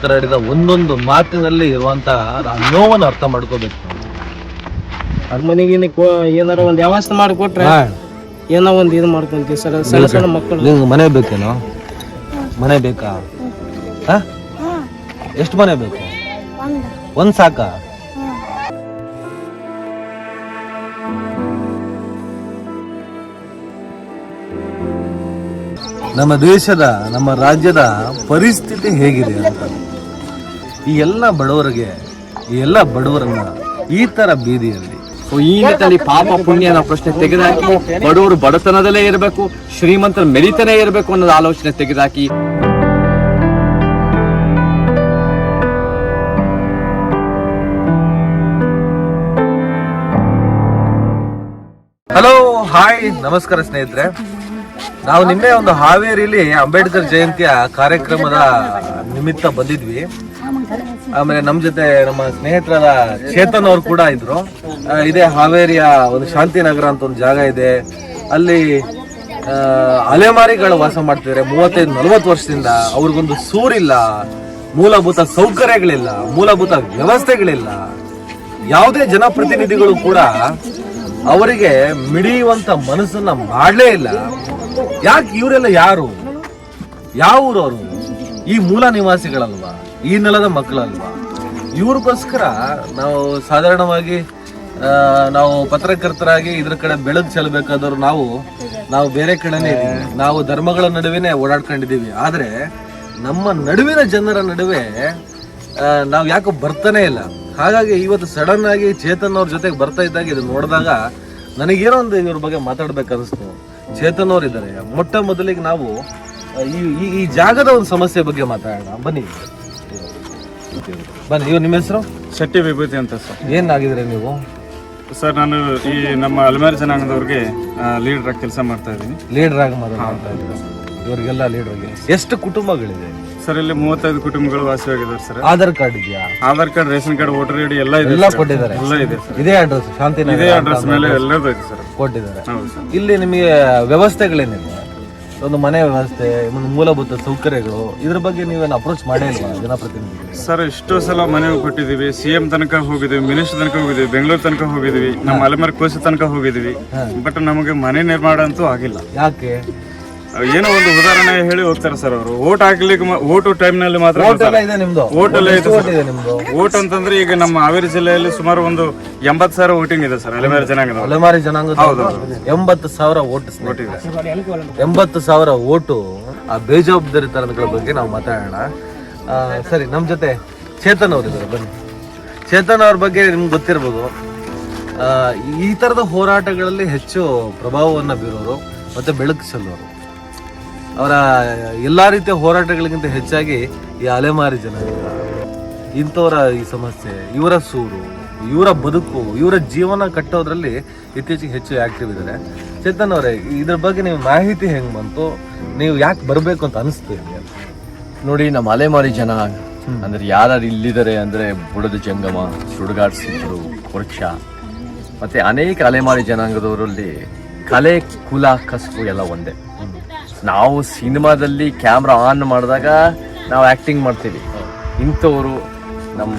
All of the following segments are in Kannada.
ಮಾತನಾಡಿದ ಒಂದೊಂದು ಮಾತಿನಲ್ಲಿ ಇರುವಂತಹ ನೋವನ್ನು ಅರ್ಥ ಮಾಡ್ಕೋಬೇಕು. ಅದ್ ಮನೆಗೆ ಏನಾರ ಒಂದ್ ವ್ಯವಸ್ಥೆ ಮಾಡಿಕೊಟ್ರೆ ಏನೋ ಒಂದ್ ಇದು ಮಾಡ್ಕೊಂತೀವಿ ಸರ್. ಸಣ್ಣ ಸಣ್ಣ ಮಕ್ಕಳು ನಿಮ್ಗೆ ಮನೆ ಬೇಕೇನೋ? ಮನೆ ಬೇಕಾ? ಎಷ್ಟು ಮನೆ ಬೇಕು? ಒಂದ್ ಸಾಕ? ನಮ್ಮ ದೇಶದ ನಮ್ಮ ರಾಜ್ಯದ ಪರಿಸ್ಥಿತಿ ಹೇಗಿದೆ ಅಂತ ಈ ಎಲ್ಲ ಬಡವರನ್ನ ಈ ತರ ಬೀದಿಯಲ್ಲಿ ಈ ನಿಟ್ಟಿನಲ್ಲಿ ಪಾಪ ಪುಣ್ಯ ಅನ್ನೋ ಪ್ರಶ್ನೆ ತೆಗೆದುಹಾಕಿ ಬಡವರು ಬಡತನದಲ್ಲೇ ಇರಬೇಕು, ಶ್ರೀಮಂತರ ಮೆರಿತನೇ ಇರಬೇಕು ಅನ್ನೋದು ಆಲೋಚನೆ ತೆಗೆದುಹಾಕಿ ಹಲೋ ಹಾಯ್ ನಮಸ್ಕಾರ ಸ್ನೇಹಿತರೆ. ನಾವು ನಿನ್ನೆ ಒಂದು ಹಾವೇರಿಲಿ ಅಂಬೇಡ್ಕರ್ ಜಯಂತಿಯ ಕಾರ್ಯಕ್ರಮದ ನಿಮಿತ್ತ ಬಂದಿದ್ವಿ. ಆಮೇಲೆ ನಮ್ ಜೊತೆ ನಮ್ಮ ಸ್ನೇಹಿತರಾದ ಚೇತನ್ ಅವ್ರು ಕೂಡ ಇದ್ರು. ಇದೇ ಹಾವೇರಿಯ ಒಂದು ಶಾಂತಿನಗರ ಅಂತ ಒಂದು ಜಾಗ ಇದೆ. ಅಲ್ಲಿ ಅಲೆಮಾರಿಗಳು ವಾಸ ಮಾಡ್ತಿದ್ದಾರೆ 35-40 ವರ್ಷದಿಂದ. ಅವ್ರಿಗೊಂದು ಸೂರಿಲ್ಲ, ಮೂಲಭೂತ ಸೌಕರ್ಯಗಳಿಲ್ಲ, ಮೂಲಭೂತ ವ್ಯವಸ್ಥೆಗಳಿಲ್ಲ. ಯಾವುದೇ ಜನಪ್ರತಿನಿಧಿಗಳು ಕೂಡ ಅವರಿಗೆ ಮಿಡಿಯುವಂತ ಮನಸ್ಸನ್ನ ಮಾಡಲೇ ಇಲ್ಲ. ಯಾಕೆ? ಇವರೆಲ್ಲ ಯಾರು? ಯಾವ ಊರವರು? ಈ ಮೂಲ ನಿವಾಸಿಗಳಲ್ವಾ? ಈ ನೆಲದ ಮಕ್ಕಳಲ್ವಾ? ಇವ್ರಿಗೋಸ್ಕರ ನಾವು ಸಾಧಾರಣವಾಗಿ ನಾವು ಪತ್ರಕರ್ತರಾಗಿ ಇದ್ರ ಕಡೆ ಬೆಳಕು ಚೆಲ್ಲಬೇಕಾದವ್ರು ನಾವು ಬೇರೆ ಕಡೆನೇ ಇದ್ದೀವಿ. ನಾವು ಧರ್ಮಗಳ ನಡುವೆನೆ ಓಡಾಡ್ಕೊಂಡಿದ್ದೀವಿ. ಆದ್ರೆ ನಮ್ಮ ನಡುವಿನ ಜನರ ನಡುವೆ ನಾವು ಯಾಕೋ ಬರ್ತಾನೆ ಇಲ್ಲ. ಹಾಗಾಗಿ ಇವತ್ತು ಸಡನ್ ಆಗಿ ಚೇತನ್ ಅವ್ರ ಜೊತೆಗೆ ಬರ್ತಾ ಇದ್ದಾಗ ಇದು ನೋಡಿದಾಗ ನನಗೇನೋ ಒಂದು ಇವ್ರ ಬಗ್ಗೆ ಮಾತಾಡ್ಬೇಕನ್ನಿಸ್ತು. ಚೇತನ್ ಅವ್ರು ಇದ್ದಾರೆ. ಮೊಟ್ಟ ಮೊದಲಿಗೆ ನಾವು ಈ ಜಾಗದ ಒಂದು ಸಮಸ್ಯೆ ಬಗ್ಗೆ ಮಾತಾಡೋಣ. ಬನ್ನಿ. ಇವ್ ನಿಮ್ಮ ಹೆಸರು? ಶೆಟ್ಟಿ ವಿಭೂತಿ ಅಂತ ಸರ್. ಏನಾಗಿದ್ರೆ ನೀವು? ಸರ್ ನಾನು ಈ ನಮ್ಮ ಅಲೆಮಾರಿ ಜನಾಂಗದವ್ರಿಗೆ ಲೀಡರ್ ಆಗಿ ಕೆಲಸ ಮಾಡ್ತಾ ಇದ್ದೀನಿ. ಲೀಡರ್ ಆಗಿ ಮಾಡ್ತಾ ಇದ್ದೀರಾ? ಇವರಿಗೆಲ್ಲ ಲೀಡರ್ಗೆ ಎಷ್ಟು ಕುಟುಂಬಗಳಿದೆ ಸರ್? ಇಲ್ಲಿ 35 ಕುಟುಂಬಗಳು ವಾಸವಾಗಿದ್ದಾರೆ ಸರ್. ಆಧಾರ್ ಕಾರ್ಡ್ ಇದೆಯಾ? Aadhaar card, ration card, voter ID ಎಲ್ಲ ಇದೆ. ಎಲ್ಲ ಕೊಟ್ಟಿದ್ದಾರೆ? ಎಲ್ಲ ಇದೆ ಸರ್. ಇದೇ ಅಡ್ರೆಸ್ ಶಾಂತಿನಗರ? ಇದೇ ಅಡ್ರೆಸ್ ಮೇಲೆ ಎಲ್ಲದೂ ಇದೆ ಸರ್. ಕೊಟ್ಟಿದ್ದಾರೆ. ಹೌದು ಸರ್. ಇಲ್ಲಿ ನಿಮಗೆ ವ್ಯವಸ್ಥೆಗಳೇನಿದೆ? ಒಂದು ಮನೆ ವ್ಯವಸ್ಥೆ, ಒಂದು ಮೂಲಭೂತ ಸೌಕರ್ಯಗಳು, ಇದ್ರ ಬಗ್ಗೆ ನೀವೇನು ಅಪ್ರೋಚ್ ಮಾಡೇ ಇಲ್ವಾ ಜನಪ್ರತಿನಿಧಿಗಳು? ಸರ್ ಎಷ್ಟೋ ಸಲ ಮನೆಗೆ ಕೊಟ್ಟಿದ್ದೀವಿ. CM ತನಕ ಹೋಗಿದ್ದೀವಿ, ಮಿನಿಸ್ಟರ್ ತನಕ ಹೋಗಿದ್ದೀವಿ, ಬೆಂಗಳೂರು ತನಕ ಹೋಗಿದ್ದೀವಿ, ನಮ್ಮ ಅಲೆಮಾರಿ ಕೋಶ ತನಕ ಹೋಗಿದ್ದೀವಿ. ಬಟ್ ನಮಗೆ ಮನೆ ನಿರ್ಮಾಣ ಅಂತೂ ಆಗಿಲ್ಲ. ಯಾಕೆ? ಏನೋ ಒಂದು ಉದಾಹರಣೆ ಹೇಳಿ ಹೋಗ್ತಾರೆ ಸರ್ ಅವರು. ಓಟ್ ಹಾಕ್ಲಿಕ್ಕೆ ಓಟು ಟೈಮ್ ನಲ್ಲಿ ಮಾತ್ರ ಇದೆ ನಿಮ್ದು? ಓಟ್ ಎಲ್ಲ ಇದೆ ನಿಮ್ದು? ಓಟ್ ಅಂತಂದ್ರೆ ಈಗ ನಮ್ಮ ಹಾವೇರಿ ಜಿಲ್ಲೆಯಲ್ಲಿ ಸುಮಾರು ಒಂದು 80,000 ವೋಟಿಂಗ್ ಇದೆ ಸರ್. ಅಲೆಮಾರಿ ಜನಾಂಗದ 80,000 ಓಟ್ ಇದೆ. 80,000 ಓಟು ಆ ಬೇಜವಾಬ್ದಾರಿ ತನಗಳ ಬಗ್ಗೆ ನಾವು ಮಾತಾಡೋಣ. ಸರಿ, ನಮ್ ಜೊತೆ ಚೇತನ್ ಅವ್ರು ಇದ್ದಾರೆ. ಬನ್ನಿ. ಚೇತನ್ ಅವ್ರ ಬಗ್ಗೆ ನಿಮ್ಗೆ ಗೊತ್ತಿರ್ಬೋದು. ಈ ತರದ ಹೋರಾಟಗಳಲ್ಲಿ ಹೆಚ್ಚು ಪ್ರಭಾವವನ್ನ ಬೀರೋರು ಮತ್ತೆ ಬೆಳಕು ಚೆಲ್ಲೋರು. ಅವರ ಎಲ್ಲಾ ರೀತಿಯ ಹೋರಾಟಗಳಿಗಿಂತ ಹೆಚ್ಚಾಗಿ ಈ ಅಲೆಮಾರಿ ಜನಾಂಗ, ಇಂಥವರ ಈ ಸಮಸ್ಯೆ, ಇವರ ಸೂರು, ಇವರ ಬದುಕು, ಇವರ ಜೀವನ ಕಟ್ಟೋದ್ರಲ್ಲಿ ಇತ್ತೀಚೆಗೆ ಹೆಚ್ಚು ಆಕ್ಟಿವ್ ಇದ್ದಾರೆ. ಚೇತನ್ ಅವರೇ, ಇದ್ರ ಬಗ್ಗೆ ನೀವು ಮಾಹಿತಿ ಹೆಂಗ್ ಬಂತು? ನೀವು ಯಾಕೆ ಬರಬೇಕು ಅಂತ ಅನಿಸ್ತು? ನೋಡಿ, ನಮ್ಮ ಅಲೆಮಾರಿ ಜನ ಅಂದ್ರೆ ಯಾರು ಇಲ್ಲಿದ್ದಾರೆ ಅಂದ್ರೆ ಬುಡದ ಜಂಗಮ, ಸುಡುಗಾಡ್ಸಿದ್ರು, ಕೊರ್ಚ ಮತ್ತೆ ಅನೇಕ ಅಲೆಮಾರಿ ಜನಾಂಗದವರಲ್ಲಿ ಕಲೆ, ಕುಲ, ಕಸುಬು ಎಲ್ಲ ಒಂದೇ. ನಾವು ಸಿನಿಮಾದಲ್ಲಿ ಕ್ಯಾಮ್ರಾ ಆನ್ ಮಾಡಿದಾಗ ನಾವು ಆಕ್ಟಿಂಗ್ ಮಾಡ್ತೀವಿ. ಇಂಥವರು ನಮ್ಮ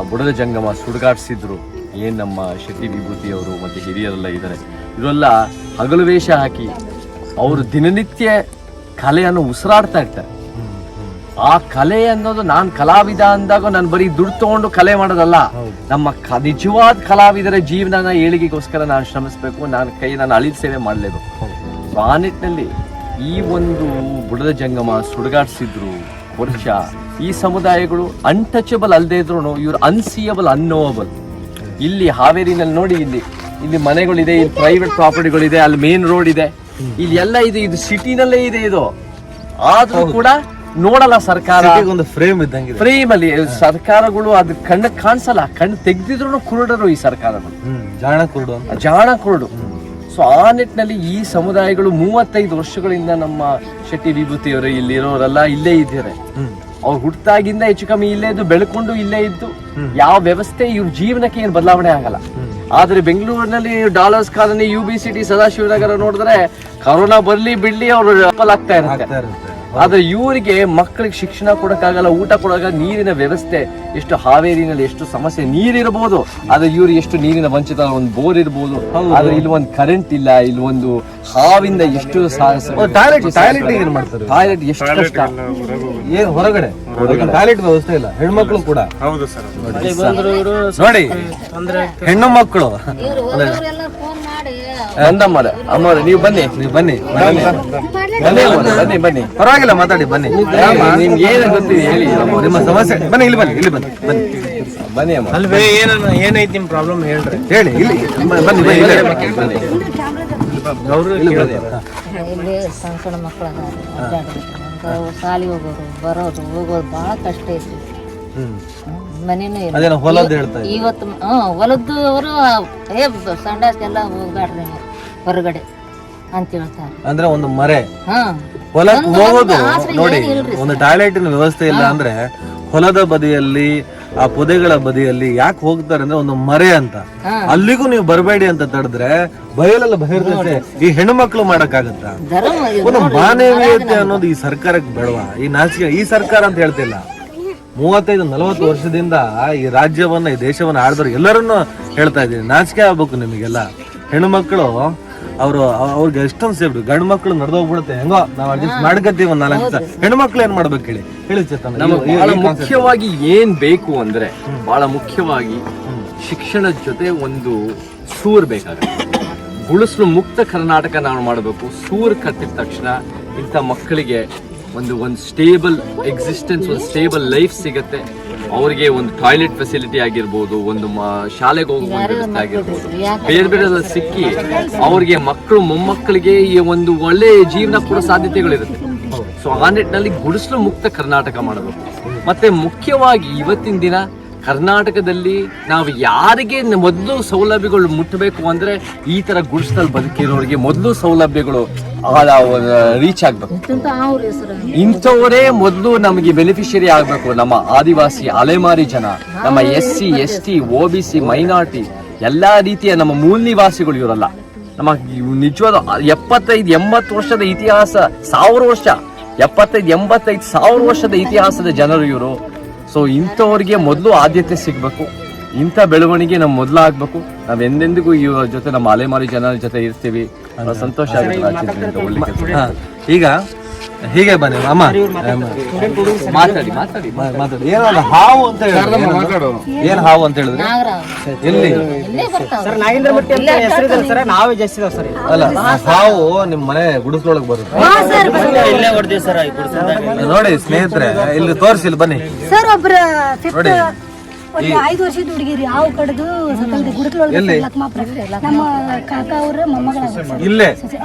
ಬುಡದ ಜಂಗಮ, ಸುಡುಗಾಡ್ಸಿದ್ರು, ಏನು ನಮ್ಮ ಶೆಟ್ಟಿ ವಿಭೂತಿಯವರು ಮತ್ತು ಹಿರಿಯರೆಲ್ಲ ಇದ್ದಾರೆ. ಇವರೆಲ್ಲ ಹಗಲು ವೇಷ ಹಾಕಿ ಅವರು ದಿನನಿತ್ಯ ಕಲೆಯನ್ನು ಉಸಿರಾಡ್ತಾ ಇರ್ತಾರೆ. ಆ ಕಲೆ ಅನ್ನೋದು, ನಾನು ಕಲಾವಿದ ಅಂದಾಗ ನಾನು ಬರೀ ದುಡ್ಡು ತಗೊಂಡು ಕಲೆ ಮಾಡೋದಲ್ಲ. ನಮ್ಮ ನಿಜವಾದ ಕಲಾವಿದರ ಜೀವನನ ಏಳಿಗೆಗೋಸ್ಕರ ನಾನು ಶ್ರಮಿಸ್ಬೇಕು. ನಾನು ಅಳಿದ ಸೇವೆ ಮಾಡಲೇಬೇಕು. ಆ ನಿಟ್ಟಿನಲ್ಲಿ ಈ ಒಂದು ಬುಡದ ಜಂಗಮ, ಸುಡುಗಾಡ್ಸಿದ್ರು, ವರ್ಷ, ಈ ಸಮುದಾಯಗಳು ಅನ್ಟಚಬಲ್ ಅಲ್ಲದೆ ಇದ್ರು ಇವ್ರು ಅನ್ಸಿಯಬಲ್, ಅನ್ನೋವಬಲ್. ಇಲ್ಲಿ ಹಾವೇರಿನಲ್ಲಿ ನೋಡಿ, ಇಲ್ಲಿ ಮನೆಗಳಿದೆ, ಇಲ್ಲಿ ಪ್ರೈವೇಟ್ ಪ್ರಾಪರ್ಟಿಗಳಿದೆ, ಅಲ್ಲಿ ಮೇನ್ ರೋಡ್ ಇದೆ, ಇಲ್ಲಿ ಎಲ್ಲ ಇದೆ. ಇದು ಸಿಟಿನಲ್ಲೇ ಇದೆ. ಇದು ಆದ್ರೂ ಕೂಡ ನೋಡಲ್ಲ ಸರ್ಕಾರ. ಒಂದು ಫ್ರೇಮ್ ಇದ್ದಂಗೆ, ಫ್ರೇಮ್ ಅಲ್ಲಿ ಸರ್ಕಾರಗಳು ಅದು ಕಣ್ಣಕ್ಕೆ ಕಾಣಿಸಲ್ಲ. ಕಣ್ಣು ತೆಗ್ದಿದ್ರು ಕುರುಡರು ಈ ಸರ್ಕಾರಗಳು. ಜಾಣ ಕುರುಡು. ಸೊ ಆ ನಿಟ್ಟಿನಲ್ಲಿ ಈ ಸಮುದಾಯಗಳು 35 ವರ್ಷಗಳಿಂದ ನಮ್ಮ ಶೆಟ್ಟಿ ವಿಭೂತಿಯವರು ಇಲ್ಲಿರೋರೆಲ್ಲ ಇಲ್ಲೇ ಇದ್ದಾರೆ. ಅವ್ರು ಹುಟ್ಟಾಗಿಂದ ಹೆಚ್ಚು ಕಮ್ಮಿ ಇಲ್ಲೇ ಇದ್ದು, ಬೆಳ್ಕೊಂಡು ಇಲ್ಲೇ ಇದ್ದು, ಯಾವ ವ್ಯವಸ್ಥೆ ಇವ್ರ ಜೀವನಕ್ಕೆ ಏನು ಬದಲಾವಣೆ ಆಗಲ್ಲ. ಆದ್ರೆ ಬೆಂಗಳೂರಿನಲ್ಲಿ dollars colony, UB city, Sadashivanagar ನೋಡಿದ್ರೆ ಕರೋನಾ ಬರ್ಲಿ ಬಿಡ್ಲಿ ಅವ್ರು ಆಗ್ತಾ ಇರುತ್ತೆ. ಆದ್ರೆ ಇವರಿಗೆ ಮಕ್ಕಳಿಗೆ ಶಿಕ್ಷಣ ಕೊಡಕ್ಕಾಗಲ್ಲ, ಊಟ ಕೊಡಕ್ಕಾಗಲ್ಲ, ನೀರಿನ ವ್ಯವಸ್ಥೆ ಎಷ್ಟು ಹಾವೇರಿನಲ್ಲಿ ಎಷ್ಟು ಸಮಸ್ಯೆ, ನೀರಿರಬಹುದು ಆದ್ರೆ ಇವ್ರು ಎಷ್ಟು ನೀರಿನ ವಂಚಿತ, ಒಂದು ಬೋರ್ ಇರ್ಬೋದು ಆದ್ರೆ ಇಲ್ಲಿ ಒಂದು ಕರೆಂಟ್ ಇಲ್ಲ, ಇಲ್ಲಿ ಒಂದು ಹಾವಿಂದ ಎಷ್ಟು ಟಾಯ್ಲೆಟ್ ಏನ್ ಮಾಡ್ತಾರೆ? ಟಾಯ್ಲೆಟ್ ಎಷ್ಟು ಕಷ್ಟ, ಏನ್ ಹೊರಗಡೆ ಟಾಯ್ಲೆಟ್ ವ್ಯವಸ್ಥೆ ಇಲ್ಲ. ಹೆಣ್ಮಕ್ಳು ಕೂಡ ಹೌದು ಸರ್. ನೋಡಿ, ಹೆಣ್ಣು ಮಕ್ಕಳು ಬಂದಮ್ಮರ ಅಮ್ಮವ್ರೆ ನೀವು ಬನ್ನಿ, ಬನ್ನಿ ಬನ್ನಿ ಬನ್ನಿ ಬನ್ನಿ, ಪರವಾಗಿಲ್ಲ, ಮಾತಾಡಿ ಬನ್ನಿ. ನಿಮ್ಗೆ ಏನು ಗೊತ್ತಿದೆ ಹೇಳಿ, ನಿಮ್ಮ ಸಮಸ್ಯೆ ಬನ್ನಿ, ಇಲ್ಲಿ ಬನ್ನಿ, ಇಲ್ಲಿ ಬನ್ನಿ, ಬನ್ನಿ ಬನ್ನಿ ಅಮ್ಮ. ಅಲ್ವೇ ಏನೈತಿ ನಿಮ್ ಪ್ರಾಬ್ಲಮ್ ಹೇಳ್ರಿ. ಹೇಳಿ, ಇಲ್ಲಿ ಬನ್ನಿ, ಬನ್ನಿ, ಇಲ್ಲೇ ಬನ್ನಿ. ಇಲ್ಲಿ ಸಣ್ಣ ಸಣ್ಣ ಮಕ್ಕಳು ಶಾಲೆಗೆ ಹೋಗೋರು ಬರೋದು ಹೋಗೋದು ಭಾಳ ಕಷ್ಟ ಐತಿ. ಮನೇನೂ ಇಲ್ಲ. ಅದೇನೋ ಹೊಲದ್ದು ಹೇಳ್ತಾ ಇದ್ದೀವಿ. ಇವತ್ತು ಹೊಲದ್ದು ಅವರು ಸಂಡಾಸ್ಗೆಲ್ಲ ಹೋಗ್ಬೇಡ್ರಿ ನೀವು ಹೊರಗಡೆ ಅಂತ ಹೇಳ್ತಾರೆ. ಅಂದ್ರೆ ಒಂದು ಮರೆ ಹಾ ಹೊಲಕ್ಕೆ ಹೋಗೋದು ಆಸರೆ ನೋಡಿ, ಏನಿಲ್ರಿ ಒಂದು ಟಾಯ್ಲೆಟಿನ ವ್ಯವಸ್ಥೆ ಇಲ್ಲ ಅಂದ್ರೆ ಹೊಲದ ಬದಿಯಲ್ಲಿ, ಆ ಪೊದೆಗಳ ಬದಿಯಲ್ಲಿ ಯಾಕೆ ಹೋಗ್ತಾರೆ ಅಂದ್ರೆ ಒಂದು ಮರೆ ಅಂತ. ಅಲ್ಲಿಗೂ ನೀವು ಬರಬೇಡಿ ಅಂತ ತಡೆದ್ರೆ ಬಯಲೆಲ್ಲ ಬಹಿರ್ದತೆ ಈ ಹೆಣ್ಣು ಮಕ್ಕಳು ಮಾಡಕ್ಕಾಗತ್ತ? ಧರ್ಮ ಒಂದು ಮಾನವೀಯತೆ ಅನ್ನೋದು ಈ ಸರ್ಕಾರಕ್ಕೆ ಬೇಡವಾ? ಈ ನಾಚಿಕೆ ಈ ಸರ್ಕಾರ ಅಂತ ಹೇಳ್ತಿಲ್ಲ, 35-40 ವರ್ಷದಿಂದ ಈ ರಾಜ್ಯವನ್ನ, ಈ ದೇಶವನ್ನ ಆಳ್ದವ್ರು ಎಲ್ಲರನ್ನು ಹೇಳ್ತಾ ಇದ್ದೀನಿ, ನಾಚಿಕೆ ಆಗ್ಬೇಕು ನಿಮಗೆಲ್ಲ. ಹೆಣ್ಣು ಮಕ್ಕಳು ಅವ್ರಿಗೆ ಎಷ್ಟೊಂದು ಸೇಫ್ಟಿ, ಗಂಡು ಮಕ್ಕಳು ನಡೆದೋಗ್ಬಿಡುತ್ತೆ, ಹೆಂಗೋ ನಾವು ಅಡ್ಜಸ್ಟ್ ಮಾಡ್ಕತ್ತೀವಿ ಒಂದ್ 4 ದಿವಸ. ಹೆಣ್ಣು ಮಕ್ಳು ಏನ್ ಮಾಡ್ಬೇಕು ಹೇಳಿ, ಹೇಳಿ ಚೇತನ್. ನಮಗೆ ಬಹಳ ಮುಖ್ಯವಾಗಿ ಏನ್ ಬೇಕು ಅಂದ್ರೆ, ಬಹಳ ಮುಖ್ಯವಾಗಿ ಶಿಕ್ಷಣದ ಜೊತೆ ಒಂದು ಸೂರ್ ಬೇಕಾಗುತ್ತೆ. ಗುಡಿಸಲು ಮುಕ್ತ ಕರ್ನಾಟಕ ನಾವು ಮಾಡಬೇಕು. ಸೂರ್ ಕಟ್ಟಿದ ತಕ್ಷಣ ಇಂಥ ಮಕ್ಕಳಿಗೆ ಒಂದು ಸ್ಟೇಬಲ್ ಎಕ್ಸಿಸ್ಟೆನ್ಸ್, ಒಂದು ಸ್ಟೇಬಲ್ ಲೈಫ್ ಸಿಗತ್ತೆ. ಅವ್ರಿಗೆ ಒಂದು ಟಾಯ್ಲೆಟ್ ಫೆಸಿಲಿಟಿ ಆಗಿರ್ಬೋದು, ಒಂದು ಶಾಲೆಗೆ ಹೋಗೋ ವ್ಯವಸ್ಥೆ ಆಗಿರ್ಬೋದು, ಬೇರೆ ಬೇರೆ ಸಿಕ್ಕಿ ಅವ್ರಿಗೆ ಮಕ್ಕಳು ಮೊಮ್ಮಕ್ಕಳಿಗೆ ಈ ಒಂದು ಒಳ್ಳೆ ಜೀವನ ಕೊಡೋ ಸಾಧ್ಯತೆಗಳಿರುತ್ತೆ. ಸೊ ಆ ನಿಟ್ಟಿನಲ್ಲಿ ಗುಡಿಸಲು ಮುಕ್ತ ಕರ್ನಾಟಕ ಮಾಡಬೇಕು. ಮತ್ತೆ ಮುಖ್ಯವಾಗಿ ಇವತ್ತಿನ ದಿನ ಕರ್ನಾಟಕದಲ್ಲಿ ನಾವು ಯಾರಿಗೆ ಮೊದಲು ಸೌಲಭ್ಯಗಳು ಮುಟ್ಟಬೇಕು ಅಂದ್ರೆ ಈ ತರ ಗುಡಿಸಲು ಬದುಕಿರೋರಿಗೆ ಮೊದಲು ಸೌಲಭ್ಯಗಳು ರೀಚ್ ಆಗ್ಬೇಕು. ಇಂಥವರೇ ಮೊದಲು ನಮಗೆ ಬೆನಿಫಿಷಿಯರಿ ಆಗ್ಬೇಕು. ನಮ್ಮ ಆದಿವಾಸಿ, ಅಲೆಮಾರಿ ಜನ, ನಮ್ಮ SC ST OBC ಮೈನಾರಿಟಿ, ಎಲ್ಲಾ ರೀತಿಯ ನಮ್ಮ ಮೂಲ ನಿವಾಸಿಗಳು ಇವರಲ್ಲ. ನಮ್ಮ ನಿಜವಾದ 75-80 ವರ್ಷದ ಇತಿಹಾಸ, 1000 ವರ್ಷ, 75-85 ವರ್ಷದ ಇತಿಹಾಸದ ಜನರು ಇವರು. ಸೊ ಇಂಥವ್ರಿಗೆ ಮೊದಲು ಆದ್ಯತೆ ಸಿಗ್ಬೇಕು. ಇಂಥ ಬೆಳವಣಿಗೆ ನಮ್ಮ ಮೊದಲು ಆಗ್ಬೇಕು. ನಾವ್ ಎಂದೆಂದಿಗೂ ಇವ್ರ ಜೊತೆ, ನಮ್ಮ ಅಲೆಮಾರಿ ಜನರ ಜೊತೆ ಇರ್ತೀವಿ. ಸಂತೋಷ ಆಗುತ್ತೆ. ಒಳ್ಳೆ ಕೆಲಸ. ಈಗ ಹೀಗೆ ಬನ್ನಿ ಅಮ್ಮ, ಮಾತಾಡಿ ಏನಲ್ಲ ಹಾವು ಅಂತ ಹೇಳಿದ್ರೆ ಏನ್ ಹಾವು ಅಂತ ಹೇಳಿದ್ರೆ ಎಲ್ಲಿ ನಾವೇ ಜಾಸ್ತಿ ಇದಾವ ಸರ್. ಅಲ್ಲ, ಹಾವು ನಿಮ್ ಮನೆ ಗುಡಿಸ್ಲೊಳಗ್ ಬರುತ್ತೆ. ಇಲ್ಲೇ ಹೊಡೆದಿವಿ ಸರ್. ನೋಡಿ ಸ್ನೇಹಿತರೆ, ಇಲ್ಲಿ ತೋರಿಸಿ, ಇಲ್ಲಿ ಬನ್ನಿ ಸರ್. ಒಬ್ರ ನೋಡಿ, 5 ವರ್ಷದ ಹುಡುಗಿರಿ ಹಾವು ಕಡ್ದು ಸಕಲ್ದಿ ಗುಡಿಸ್ಲೊಳಗೆ ಲಕ್ಮಾಪುರ. ನಮ್ಮ ಕಾಕ ಅವ್ರ ಮೊಮ್ಮಗಳ ಇಲ್ಲೇ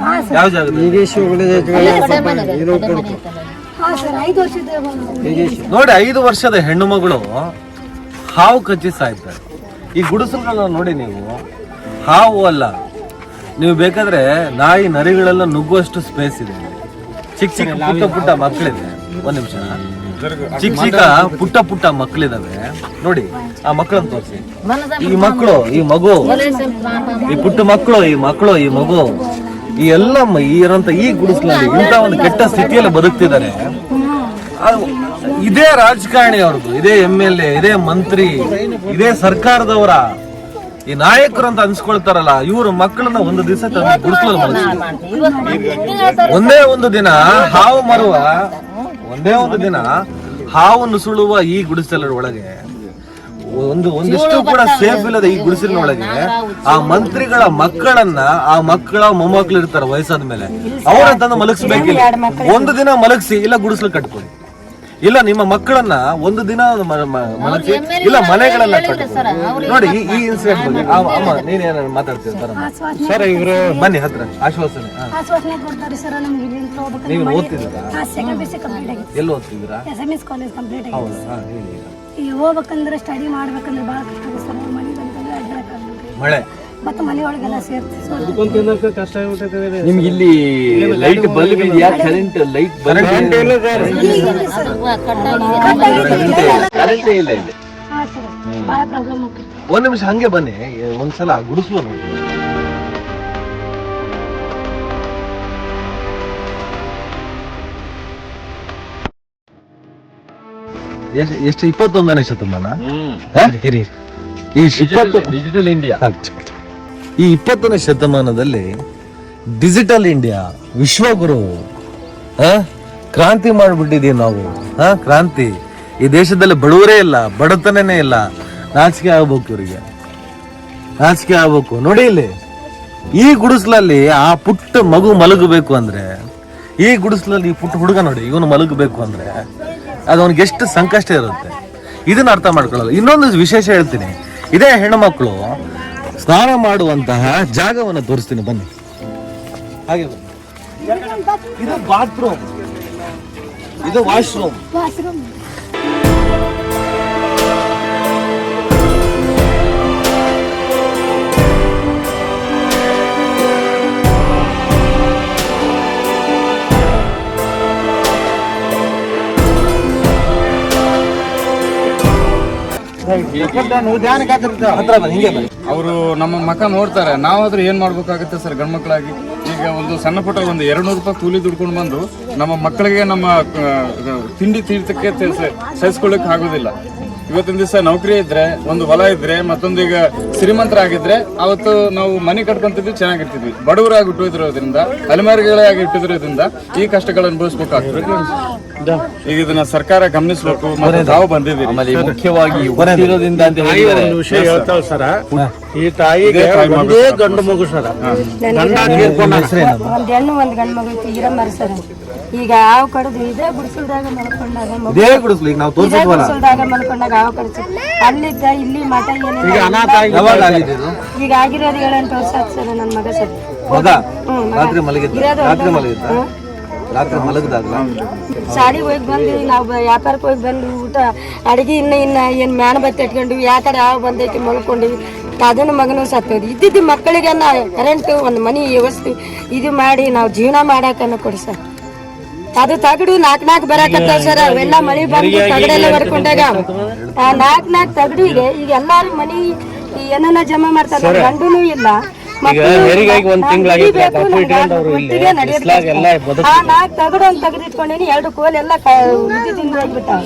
ಯಾವ ಜಾಗದಲ್ಲಿ? ಹಾ ಸರ್, 5 ವರ್ಷದ ನೋಡಿ, 5 ವರ್ಷದ ಹೆಣ್ಣು ಮಗಳು ಹಾವು ಕಚ್ಚಿ ಸಾಯ್ತಾರೆ. ಈ ಗುಡಿಸಲನ್ನ ನೋಡಿ ನೀವು, ಹಾವು ಅಲ್ಲ, ನೀವು ಬೇಕಾದ್ರೆ ನಾಯಿ ನರಿಗಳೆಲ್ಲ ನುಗ್ಗುವಷ್ಟು ಸ್ಪೇಸ್ ಇದೆ. ಚಿಕ್ಕ ಪುಟ್ಟ ಮಕ್ಕಳಿದೆ. ಒಂದ್ ನಿಮಿಷ, ಪುಟ್ಟ ಮಕ್ಕಳಿದಾವೆ ನೋಡಿ. ಆ ಮಕ್ಕಳನ್ನ ತೋರಿಸಿ. ಈ ಮಕ್ಕಳು, ಈ ಮಗು, ಈ ಪುಟ್ಟ ಮಕ್ಕಳು, ಈ ಮಗು, ಈ ಎಲ್ಲ ಇರಂತ ಈ ಗುಡಿಸ್ಲಲ್ಲಿ ಇಂಥ ಒಂದು ಕೆಟ್ಟ ಸ್ಥಿತಿಯಲ್ಲಿ ಬದುಕ್ತಿದ್ದಾರೆ. ಇದೇ ರಾಜಕಾರಣಿ ಅವ್ರದ್ದು, ಇದೇ MLA, ಇದೇ ಮಂತ್ರಿ, ಇದೇ ಸರ್ಕಾರದವರ ಈ ನಾಯಕರು ಅಂತ ಅನ್ಸ್ಕೊಳ್ತಾರಲ್ಲ, ಇವರು ಮಕ್ಕಳನ್ನ ಒಂದು ದಿವಸ ಗುಡಿಸ್ಲಲ್ಲಿ ಒಂದೇ ಒಂದು ದಿನ ಹಾವು ಮರುವ, ಒಂದೇ ಒಂದು ದಿನ ಹಾವು ನುಸುಳುವ ಈ ಗುಡಿಸಲ ಒಳಗೆ ಒಂದಿಷ್ಟು ಕೂಡ ಸೇಫ್ ಇಲ್ಲದ ಈ ಗುಡಿಸಲಿನ ಒಳಗೆ ಆ ಮಂತ್ರಿಗಳ ಮಕ್ಕಳನ್ನ, ಆ ಮಕ್ಕಳ ಮೊಮ್ಮಕ್ಕಳು ಇರ್ತಾರೆ ವಯಸ್ಸಾದ ಮೇಲೆ, ಅವರ ತಂದು ಮಲಗಿಸ್ಬೇಕಿಲ್ಲ. ಒಂದು ದಿನ ಮಲಗಿಸಿ, ಇಲ್ಲ ಗುಡಿಸಲು ಕಟ್ಕೊಳ್ಳಿ, ಇಲ್ಲ ನಿಮ್ಮ ಮಕ್ಕಳನ್ನ ಒಂದು ದಿನ ಮಲಗಿಸಿ, ಇಲ್ಲ ಮನೆಗಳನ್ನ ಕಟ್ಕೊಳ್ಳಿ. ನೋಡಿ ಈ ಇನ್ಸಿಡೆಂಟ್ ಬಗ್ಗೆ ಅಮ್ಮ ನೀನೇನ ಮಾತಾಡ್ತೀರ ಸರ್? ಇವರು ಬನ್ನಿ ಹತ್ರ ಆಶ್ವಾಸನೆ ಕೊಡ್ತಾರೆ ಸರ್. ನಮ್ಗೆ ಇಲ್ಲಿ ಹೋಗ್ಬೇಕು. ನೀವು ಓದ್ತಿದ್ದೀರಾ? ಸೆಕೆಂಡ್ BSc ಕಂಪ್ಲೀಟ್ ಆಗಿದೆ. ಎಲ್ಲಿ ಓದ್ತಿದ್ದೀರಾ? SMS ಕಾಲೇಜ್ ಕಂಪ್ಲೀಟ್ ಆಗಿದೆ. ಹೌದಾ? ಈಗ ಹೋಗ್ಬೇಕಂದ್ರೆ ಸ್ಟಡಿ ಮಾಡ್ಬೇಕಂದ್ರೆ ಭಾಳ ಕಷ್ಟ ಇದೆ ಸರ್. ಮನೆಗೆ ಅಂತಂದ್ರೆ ಅಡ್ಡಾಡಕ್ಕಾಗಲ್ಲ, ಮಳೆ ಮತ್ತೆ ಮನೆಯೊಳಗೆಲ್ಲ ಸೇರ್ತಿ ಕಷ್ಟ ಆಗ್ಬಿಟ್ಟೈತೆ. ನಿಮ್ಗೆ ಇಲ್ಲಿ ಲೈಟ್ ಬಲ್ಬ್ ಇದೆಯಾ? ಕರೆಂಟ್ ಲೈಟ್ ಬಲ್ಬ್ ಕರೆಂಟ್ ಇಲ್ಲ ಇಲ್ಲಿ. ಹಾ ಸರ್, ಭಾಳ ಪ್ರಾಬ್ಲಮ್ ಆಗ್ತದೆ. ಒಂದ್ ನಿಮಿಷ ಹಂಗೆ ಬನ್ನಿ, ಒಂದ್ಸಲ ಗುಡಿಸುವ ನೋಡಿ. ಎಷ್ಟು 21ನೇ ಶತಮಾನ ಡಿಜಿಟಲ್ ಇಂಡಿಯಾ. ಈ 20ನೇ ಶತಮಾನದಲ್ಲಿ ಡಿಜಿಟಲ್ ಇಂಡಿಯಾ ವಿಶ್ವಗುರು ಕ್ರಾಂತಿ ಮಾಡ್ಬಿಟ್ಟಿದೀವಿ ನಾವು. ಕ್ರಾಂತಿ. ಈ ದೇಶದಲ್ಲಿ ಬಡವರೇ ಇಲ್ಲ, ಬಡತನೇ ಇಲ್ಲ. ನಾಚಿಕೆ ಆಗ್ಬೇಕು ಇವರಿಗೆ, ನಾಚಿಕೆ ಆಗ್ಬೇಕು. ನೋಡಿ ಇಲ್ಲಿ ಈ ಗುಡಿಸ್ಲಲ್ಲಿ ಆ ಪುಟ್ಟ ಮಗು ಮಲಗಬೇಕು ಅಂದ್ರೆ, ಈ ಗುಡಿಸ್ಲಲ್ಲಿ ಈ ಪುಟ್ಟ ಹುಡುಗ ನೋಡಿ ಇವನು ಮಲಗಬೇಕು ಅಂದ್ರೆ ಅದು ಅವನಿಗೆ ಎಷ್ಟು ಸಂಕಷ್ಟ ಇರುತ್ತೆ. ಇದನ್ನ ಅರ್ಥ ಮಾಡ್ಕೊಳ್ಳಲ್ಲ. ಇನ್ನೊಂದು ವಿಶೇಷ ಹೇಳ್ತೀನಿ, ಇದೇ ಹೆಣ್ಣುಮಕ್ಕಳು ಸ್ನಾನ ಮಾಡುವಂತಹ ಜಾಗವನ್ನು ತೋರಿಸ್ತೀನಿ ಬನ್ನಿ. ಹಾಗೆ ಬನ್ನಿ. ಇದು ಬಾತ್ರೂಮ್, ಇದು ವಾಶ್ರೂಮ್. ಅವರು ನಮ್ಮ ಮಕ್ಕ ನೋಡ್ತಾರೆ. ನಾವಾದ್ರೂ ಏನ್ ಮಾಡ್ಬೇಕಾಗುತ್ತೆ ಸರ್ ಗಂಡ್ಮಕ್ಳಾಗಿ? ಈಗ ಒಂದು ಸಣ್ಣ ಪುಟ್ಟ ಒಂದು 200 ರೂಪಾಯಿ ಕೂಲಿ ದುಡ್ಕೊಂಡು ಬಂದು ನಮ್ಮ ಮಕ್ಕಳಿಗೆ ನಮ್ಮ ತಿಂಡಿ ತೀರ್ಥಕ್ಕೆ ಸಹಿಸ್ಕೊಳ್ಳಿಕ್ ಆಗೋದಿಲ್ಲ. ಇವತ್ತಿನ ದಿವಸ ನೌಕರಿ ಇದ್ರೆ, ಒಂದು ಹೊಲ ಇದ್ರೆ, ಮತ್ತೊಂದೀಗ ಶ್ರೀಮಂತರಾಗಿದ್ರೆ ಅವತ್ತು ನಾವು ಮನೆ ಕಟ್ಕೊಂತಿದ್ವಿ, ಚೆನ್ನಾಗಿರ್ತಿದ್ವಿ. ಬಡವರಾಗಿ ಇಟ್ಟಿರೋದ್ರಿಂದ, ಅಲೆಮಾರಿಗಳಾಗಿ ಇಟ್ಟಿರೋದ್ರಿಂದ ಈ ಕಷ್ಟಗಳನ್ನು ಅನುಭವಿಸ್ಬೇಕಾಗ್ತದೆ. ಈಗ ಇದನ್ನ ಸರ್ಕಾರ ಗಮನಿಸಬೇಕು. ಮತ್ತೆ ತಾವು ಬಂದಿದ್ದೀರಿ. ಆಮೇಲೆ ಮುಖ್ಯವಾಗಿ ಹುಟ್ಟಿರೋದ್ರಿಂದ ಅಂತ ಹೇಳಿದರೆ ವಿಷಯ ಹೇಳ್ತಾವ್ ಸರ, ಈ ತಾಯಿಗೆ ಒಂದೇ ಗಂಡು ಮಗು ಸರ, ಒಂದ್ ಹೆಣ್ಣು ಒಂದ್ ಗಂಡು ಮಗು ತೀರಮ್ಮರ ಸರ್. ಈಗ ಹಾವು ಕಡ್ದು ಇದೇ ಗುಡಿಸಲ್ದಾಗ ಮಲ್ಕೊಂಡಾಗ ಇದೇ ಗುಡಿಸ್ಲು ಈಗ ನಾವು ತೋರಿಸಿದ್ವಲ್ಲ, ಗುಡಿಸಲ್ದಾಗ ಮಲ್ಕೊಂಡಾಗ ಹಾವು ಕಡ್ದು ಅಲ್ಲಿದ್ದ ಇಲ್ಲಿ ಮಠ ಏನಿಲ್ಲ. ಯಾವಾಗ ಆಗಿದೆ ಇದು? ಈಗ ಆಗಿರೋದು 7-8 ವರ್ಷ ಆಯ್ತು ಸರ್. ನನ್ನ ಮಗ ಸರ್ ಮಗ ರಾತ್ರಿ ಮಲಗಿದ್ದ, ರಾತ್ರಿ ಮಲಗಿದಾಗಲ್ಲ ಶಾಲಿಗೆ ಹೋಗಿ ಬಂದು ನಾವು ವ್ಯಾಪಾರಕ್ಕೆ ಹೋಗಿ ಬಂದು ಊಟ ಅಡಿಗೆ ಇನ್ನ ಏನ್ ಮ್ಯಾನ ಬತ್ತಿ ಇಟ್ಕೊಂಡು ಯಾ ಕಡೆ ಹಾವು ಬಂದೈತಿ ಮಲ್ಕೊಂಡಿವಿ. ಅದನ್ನು ಮಗನೂ ಸತ್ತೋದು. ಇದ್ದಿದ್ದು ಮಕ್ಕಳಿಗೆ ಕರೆಂಟ್ ಒಂದು ಮನಿ ವ್ಯವಸ್ಥೆ ಇದು ಮಾಡಿ ನಾವು ಜೀವನ ಮಾಡಾಕನ್ನ ಕೊಡಿ ಸರ್. ಅದು ತಗಡು 4 ಬರಾಕತ್ತಾವ ಸರ್. ಅವೆಲ್ಲ ಮಳಿ ಬಂದು ತಗಡೆಲ್ಲ ಬರ್ಕೊಂಡಾಗ ಆ 4 ತಗಡಿಗೆ ಈಗ ಎಲ್ಲಾರು ಮನಿ ಏನನ್ನ ಜಮಾ ಮಾಡ್ತಾರೆ. ಗಂಡುನೂ ಇಲ್ಲ, ತಗಡು ಒಂದು ತೆಗೆದಿಟ್ಕೊಂಡೇನಿ. 2 ಕೋಲೆಲ್ಲ ತಿಂದು ಹೋಗ್ಬಿಟ್ಟಾವ.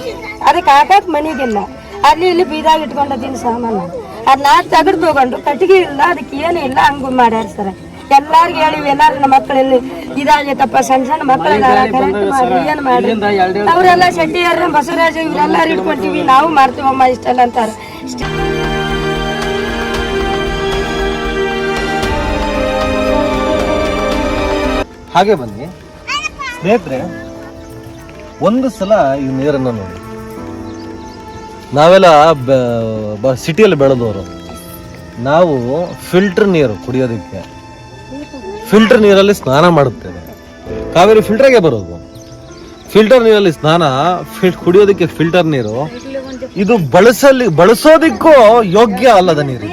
ಅದಕ್ಕೆ ಹಾಕಕ್ ಮನಿಗಿಲ್ಲ. ಅಲ್ಲಿ ಇಲ್ಲಿ ಬೀದಾಗ ಇಟ್ಕೊಂಡದಿನ ಸಾಮಾನು. ಅದ್ 4 ತಗಡು ತಗೊಂಡು ಕಟ್ಟಿಗೆ ಇಲ್ಲ, ಅದಕ್ಕೆ ಏನೂ ಇಲ್ಲ, ಹಂಗು ಮಾಡ್ಯಾರ ಸರ್. ಎಲ್ಲಾರ್ಗು ಹೇಳಿವಿ, ಎಲ್ಲಾರು ನಮ್ಮ ಮಕ್ಕಳಲ್ಲಿ ಇದಾಗೈತಪ್ಪ, ಸಣ್ಣ ಮಕ್ಕಳೆಲ್ಲ ಕರೆಂಟ್ ಮಾಡಿ ಏನ್ ಮಾಡಿ. ಅವರೆಲ್ಲ ಶೆಟ್ಟಿಯರ್ ಬಸವರಾಜ ಇವರೆಲ್ಲಾರು ಇಟ್ಕೊಂತೀವಿ, ನಾವು ಮಾಡ್ತೀವಮ್ಮ ಇಷ್ಟೆಲ್ಲ ಅಂತಾರೆ. ಹಾಗೆ ಬನ್ನಿ ಸ್ನೇಹಿತರೆ, ಒಂದು ಸಲ ಈ ನೀರನ್ನು ನೋಡಿ. ನಾವೆಲ್ಲ ಸಿಟಿಯಲ್ಲಿ ಬೆಳೆದವರು, ನಾವು ಫಿಲ್ಟರ್ ನೀರು ಕುಡಿಯೋದಕ್ಕೆ ಫಿಲ್ಟರ್ ನೀರಲ್ಲಿ ಸ್ನಾನ ಮಾಡುತ್ತೇವೆ. ಕಾವೇರಿ ಫಿಲ್ಟರ್ಗೆ ಬರೋದು. ಫಿಲ್ಟರ್ ನೀರಲ್ಲಿ ಸ್ನಾನ, ಕುಡಿಯೋದಕ್ಕೆ ಫಿಲ್ಟರ್ ನೀರು. ಇದು ಬಳಸೋದಿಕ್ಕೂ ಯೋಗ್ಯ ಅಲ್ಲದ ನೀರು.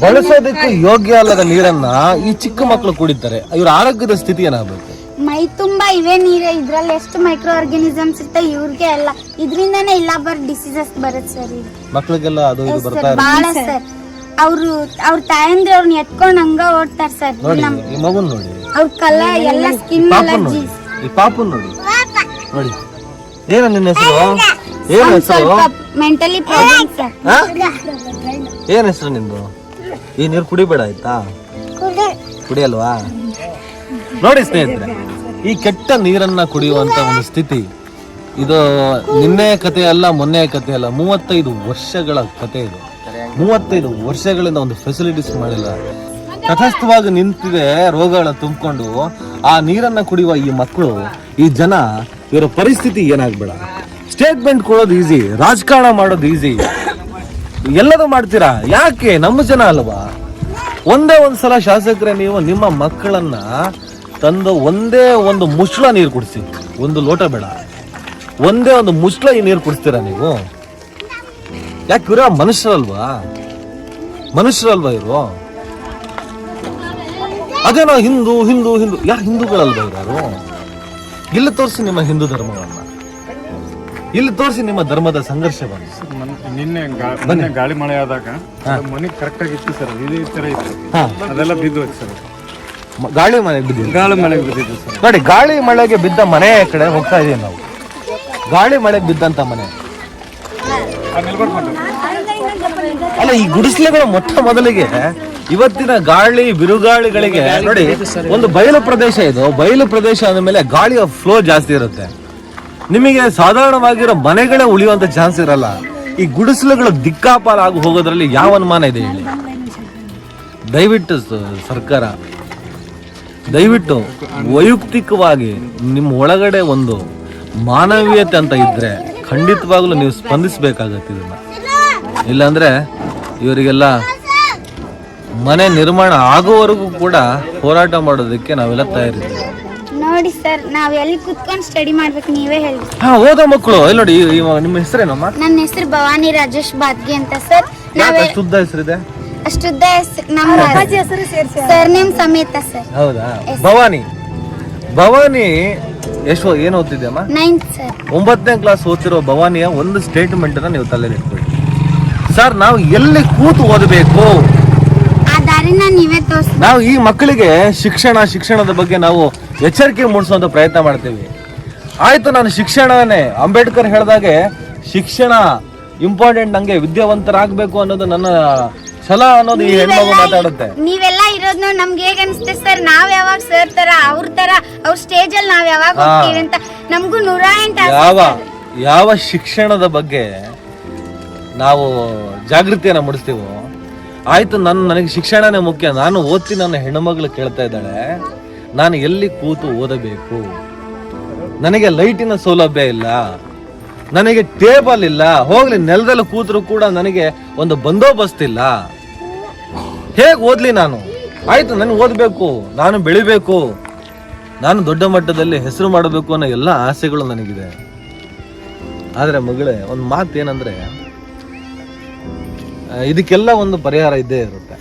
ಬಳಸೋದಕ್ಕೂ ಯೋಗ್ಯ ಅಲ್ಲದ ನೀರನ್ನ ಈ ಚಿಕ್ಕ ಮಕ್ಕಳು ಕುಡಿತಾರೆ. ಇವ್ರ ಆರೋಗ್ಯದ ಸ್ಥಿತಿ ಏನಾಗಬೇಕು? ಮೈ ತುಂಬಾ ಇವೇ ನೀರೇ. ಇದ್ರಲ್ಲಿ ಎಷ್ಟು ಮೈಕ್ರೋ ಆರ್ಗಾನಿಸಮ್ಸ್ ಇರುತ್ತೆ, ಇವ್ರಿಗೆ ಎಲ್ಲ ಇದರಿಂದಾನೇ ಇಲ್ಲ ಡಿಸೀಸಸ್ ಬರುತ್ತೆ ಸರ್. ಮಕ್ಕಳಿಗೆಲ್ಲ ಅದು ಇದು ಬರ್ತಾ ಬಾಳ ಸರ್. ಅವ್ರ ತಾಯಂದ್ರೆ ಅವ್ರನ್ನ ಎತ್ಕೊಂಡ್ ಹಂಗ ಓಡ್ತಾರ ಸರ್. ಈ ಮಗುನ್ ನೋಡಿ, ಅವ್ರ ಕಲ ಎಲ್ಲ ಸ್ಕಿನ್ ಅಲರ್ಜೀಸ್. ಈ ಪಾಪನ್ ನೋಡಿ, ನೋಡಿ ಏನ ನಿನ್ನ ಹೆಸರು? ಏನ್ ಹೆಸರು? Mentally problem sir. ಏನ್ ಹೆಸರು ನಿಂದು? ಈ ನೀರು ಕುಡಿಬೇಡ ಆಯ್ತಾ? ಕುಡಿಯಲ್ವಾ? ನೋಡಿ ಸ್ನೇಹಿತರೆ, ಈ ಕೆಟ್ಟ ನೀರನ್ನ ಕುಡಿಯುವಂತ ಒಂದು ಸ್ಥಿತಿ ಇದು ನಿನ್ನೆ ಕತೆ ಅಲ್ಲ, ಮೊನ್ನೆ ಕತೆ ಅಲ್ಲ, 35 ವರ್ಷಗಳ ಕತೆ ಇದು. 35 ವರ್ಷಗಳಿಂದ ಒಂದು ಫೆಸಿಲಿಟೀಸ್ ಮಾಡಿಲ್ಲ. ತಟಸ್ಥವಾಗಿ ನಿಂತಿದೆ ರೋಗಗಳ ತುಂಬಿಕೊಂಡು. ಆ ನೀರನ್ನ ಕುಡಿಯುವ ಈ ಮಕ್ಕಳು, ಈ ಜನ, ಇವರ ಪರಿಸ್ಥಿತಿ ಏನಾಗ್ಬೇಡ. ಸ್ಟೇಟ್ಮೆಂಟ್ ಕೊಡೋದು ಈಸಿ, ರಾಜಕಾರಣ ಮಾಡೋದು ಈಸಿ, ಎಲ್ಲದೂ ಮಾಡ್ತೀರಾ. ಯಾಕೆ? ನಮ್ಮ ಜನ ಅಲ್ವಾ? ಒಂದೇ ಒಂದ್ಸಲ ಶಾಸಕರೇ ನೀವು ನಿಮ್ಮ ಮಕ್ಕಳನ್ನ ತಂದು ಒಂದೇ ಒಂದು ಮುಚ್ಚಳ ನೀರು ಕುಡಿಸಿ, ಒಂದು ಲೋಟ ಬೇಡ, ಒಂದೇ ಒಂದು ಮುಚ್ಚಳ ಈ ನೀರು ಕುಡಿಸ್ತೀರಾ ನೀವು? ಯಾಕೆ? ಇವ್ರ ಮನುಷ್ಯರಲ್ವಾ? ಮನುಷ್ಯರಲ್ವಾ ಇವರು? ಅದೇನೋ ಹಿಂದೂ ಹಿಂದೂ ಹಿಂದೂ, ಯಾ ಹಿಂದೂಗಳಲ್ವಾ ಇವರು? ಇಲ್ಲಿ ತೋರಿಸಿ ನಿಮ್ಮ ಹಿಂದೂ ಧರ್ಮವನ್ನ, ಇಲ್ಲಿ ತೋರಿಸಿ ನಿಮ್ಮ ಧರ್ಮದ ಸಂಘರ್ಷವನ್ನು. ನಿನ್ನೆ ಗಾಳಿ ಮಳೆ ಆದಾಗ ಮನೆ ಕರೆಕ್ಟ್ ಆಗಿತ್ತು ಸರ್. ಇದೇ ತರ ಇತ್ತು, ಅದೆಲ್ಲ ಬಿದ್ದು ಹೋಯ್ತು ಸರ್. ಗಾಳಿ ಮಳೆಗೆ ಬಿದ್ದಿದೆ. ಗಾಳಿ ಮಳೆಗೆ ಬಿದ್ದಿದ್ದು ಸರ್. ನೋಡಿ, ಗಾಳಿ ಮಳೆಗೆ ಬಿದ್ದ ಮನೆ ಕಡೆ ಹೋಗ್ತಾ ಇದೀವಿ ನಾವು. ಗಾಳಿ ಮಳೆಗೆ ಬಿದ್ದಂತ ಮನೆ ಅಲ್ಲ, ಈ ಗುಡಿಸಲುಗಳು ಮೊಟ್ಟ ಮೊದಲಿಗೆ ಇವತ್ತಿನ ಗಾಳಿ ಬಿರುಗಾಳಿಗಳಿಗೆ ನೋಡಿ, ಒಂದು ಬಯಲು ಪ್ರದೇಶ ಇದು. ಬಯಲು ಪ್ರದೇಶ ಅಂದಮೇಲೆ ಗಾಳಿಯ ಫ್ಲೋ ಜಾಸ್ತಿ ಇರುತ್ತೆ. ನಿಮಗೆ ಸಾಧಾರಣವಾಗಿರೋ ಮನೆಗಳೇ ಉಳಿಯುವಂತ ಚಾನ್ಸ್ ಇರಲ್ಲ. ಈ ಗುಡಿಸಲುಗಳು ದಿಕ್ಕಾಪಾಲಾಗಿ ಹೋಗೋದ್ರಲ್ಲಿ ಯಾವ ಅನುಮಾನ ಇದೆ ಹೇಳಿ? ದಯವಿಟ್ಟು ಸರ್ಕಾರ ದಯವಿಟ್ಟು ವೈಯಕ್ತಿಕವಾಗಿ ನಿಮ್ಮ ಒಳಗಡೆ ಒಂದು ಮಾನವೀಯತೆ ಅಂತ ಇದ್ರೆ ಖಂಡಿತವಾಗ್ಲೂ ನೀವು ಸ್ಪಂದಿಸಬೇಕಾಗತ್ತೆ ಇದನ್ನ. ಇಲ್ಲಾಂದ್ರೆ ಇವರಿಗೆಲ್ಲ ಮನೆ ನಿರ್ಮಾಣ ಆಗೋವರೆಗೂ ಕೂಡ ಹೋರಾಟ ಮಾಡೋದಕ್ಕೆ ನಾವೆಲ್ಲ ತಯಾರಿದ್ದೀವಿ. ನೋಡಿ ಸರ್, ನಾವ್ ಎಲ್ಲಿ ಕುತ್ಕೊಂಡು ಸ್ಟಡಿ ಮಾಡ್ಬೇಕು ನೀವೇ ಹೇಳಿ. ಹಾ, ಓದೋ ಮಕ್ಕಳು ಇಲ್ಲಿ ನೋಡಿ. ನಿಮ್ಮ ಹೆಸರೇನಮ್ಮ? ನನ್ನ ಹೆಸರು ಭವಾನಿ ರಾಜೇಶ್ ಬಾದ್ಗೆ ಅಂತ ಸರ್. ಶುದ್ಧ ಹೆಸರಿದೆ? ಅಷ್ಟುದ್ದ ಹೆಸರು ನಮ್ಮ ಹೆಸರು ಸರ್ ನೇಮ್ ಸಮೇತ ಸರ್. ಹೌದಾ? ಭವಾನಿ ಎಷ್ಟು ಏನು ಓದ್ತಿದ್ಯಮ್ಮ? 9th sir. 9ನೇ ಕ್ಲಾಸ್ ಓದ್ತಿರೋ ಭವಾನಿಯ ಒಂದು ಸ್ಟೇಟ್ಮೆಂಟ್ ಅನ್ನ ನೀವು ತಲೆಯಲ್ಲಿ ಇಟ್ಕೊಳ್ಳಿ. ಸರ್, ನಾವು ಎಲ್ಲಿ ಕೂತು ಓದಬೇಕು, ಆ ದಾರಿನ ನೀವೇ ತೋರಿಸಿ. ನಾವು ಈ ಮಕ್ಕಳಿಗೆ ಶಿಕ್ಷಣದ ಬಗ್ಗೆ ನಾವು ಎಚ್ಚರಿಕೆ ಮೂಡಿಸುವಂತ ಪ್ರಯತ್ನ ಮಾಡ್ತೀವಿ. ಆಯ್ತು, ನಾನು ಶಿಕ್ಷಣನೇ ಅಂಬೇಡ್ಕರ್ ಹೇಳ್ದಾಗೆ ಶಿಕ್ಷಣ ಇಂಪಾರ್ಟೆಂಟ್, ನಂಗೆ ವಿದ್ಯಾವಂತರಾಗಬೇಕು ಅನ್ನೋದು ನನ್ನ ಛಲ ಅನ್ನೋದು ಈ ಹೆಣ್ಮಗು ಮಾತಾಡುತ್ತೆ. ನೀವೆಲ್ಲ ಇರೋದ್ ನೋಡಿ ನಮ್ಗೆ ಹೇಗ್ ಅನ್ಸುತ್ತೆ ಸರ್, ನಾವ್ ಯಾವಾಗ ಸರ್ ತರ ಅವ್ರ ಸ್ಟೇಜ್ ಅಲ್ಲಿ ನಾವ್ ಯಾವಾಗ ಹೋಗ್ತೀವಿ ಅಂತ ನಮಗೂ 108 ಯಾವ ಶಿಕ್ಷಣದ ಬಗ್ಗೆ ನಾವು ಜಾಗೃತಿಯನ್ನ ಮೂಡಿಸ್ತೀವೋ, ಆಯ್ತು ನನಗೆ ಶಿಕ್ಷಣನೇ ಮುಖ್ಯ, ನಾನು ಓದ್ತೀನಿ. ನನ್ನ ಹೆಣ್ಣುಮಗಳು ಕೇಳ್ತಾ ಇದ್ದಾಳೆ, ನಾನು ಎಲ್ಲಿ ಕೂತು ಓದಬೇಕು, ನನಗೆ ಲೈಟಿನ ಸೌಲಭ್ಯ ಇಲ್ಲ, ನನಗೆ ಟೇಬಲ್ ಇಲ್ಲ, ಹೋಗ್ಲಿ ನೆಲದಲ್ಲಿ ಕೂತರು ಕೂಡ ನನಗೆ ಒಂದು ಬಂದೋಬಸ್ತ್ ಇಲ್ಲ, ಹೇಗೆ ಓದ್ಲಿ ನಾನು? ಆಯ್ತು, ನನಗೆ ಓದಬೇಕು, ನಾನು ಬೆಳಿಬೇಕು, ನಾನು ದೊಡ್ಡ ಮಟ್ಟದಲ್ಲಿ ಹೆಸರು ಮಾಡಬೇಕು ಅನ್ನೋ ಎಲ್ಲ ಆಸೆಗಳು ನನಗಿದೆ. ಆದ್ರೆ ಮಗಳೇ, ಒಂದು ಮಾತು ಏನಂದ್ರೆ, ಇದಕ್ಕೆಲ್ಲ ಒಂದು ಪರಿಹಾರ ಇದ್ದೇ ಇರುತ್ತೆ.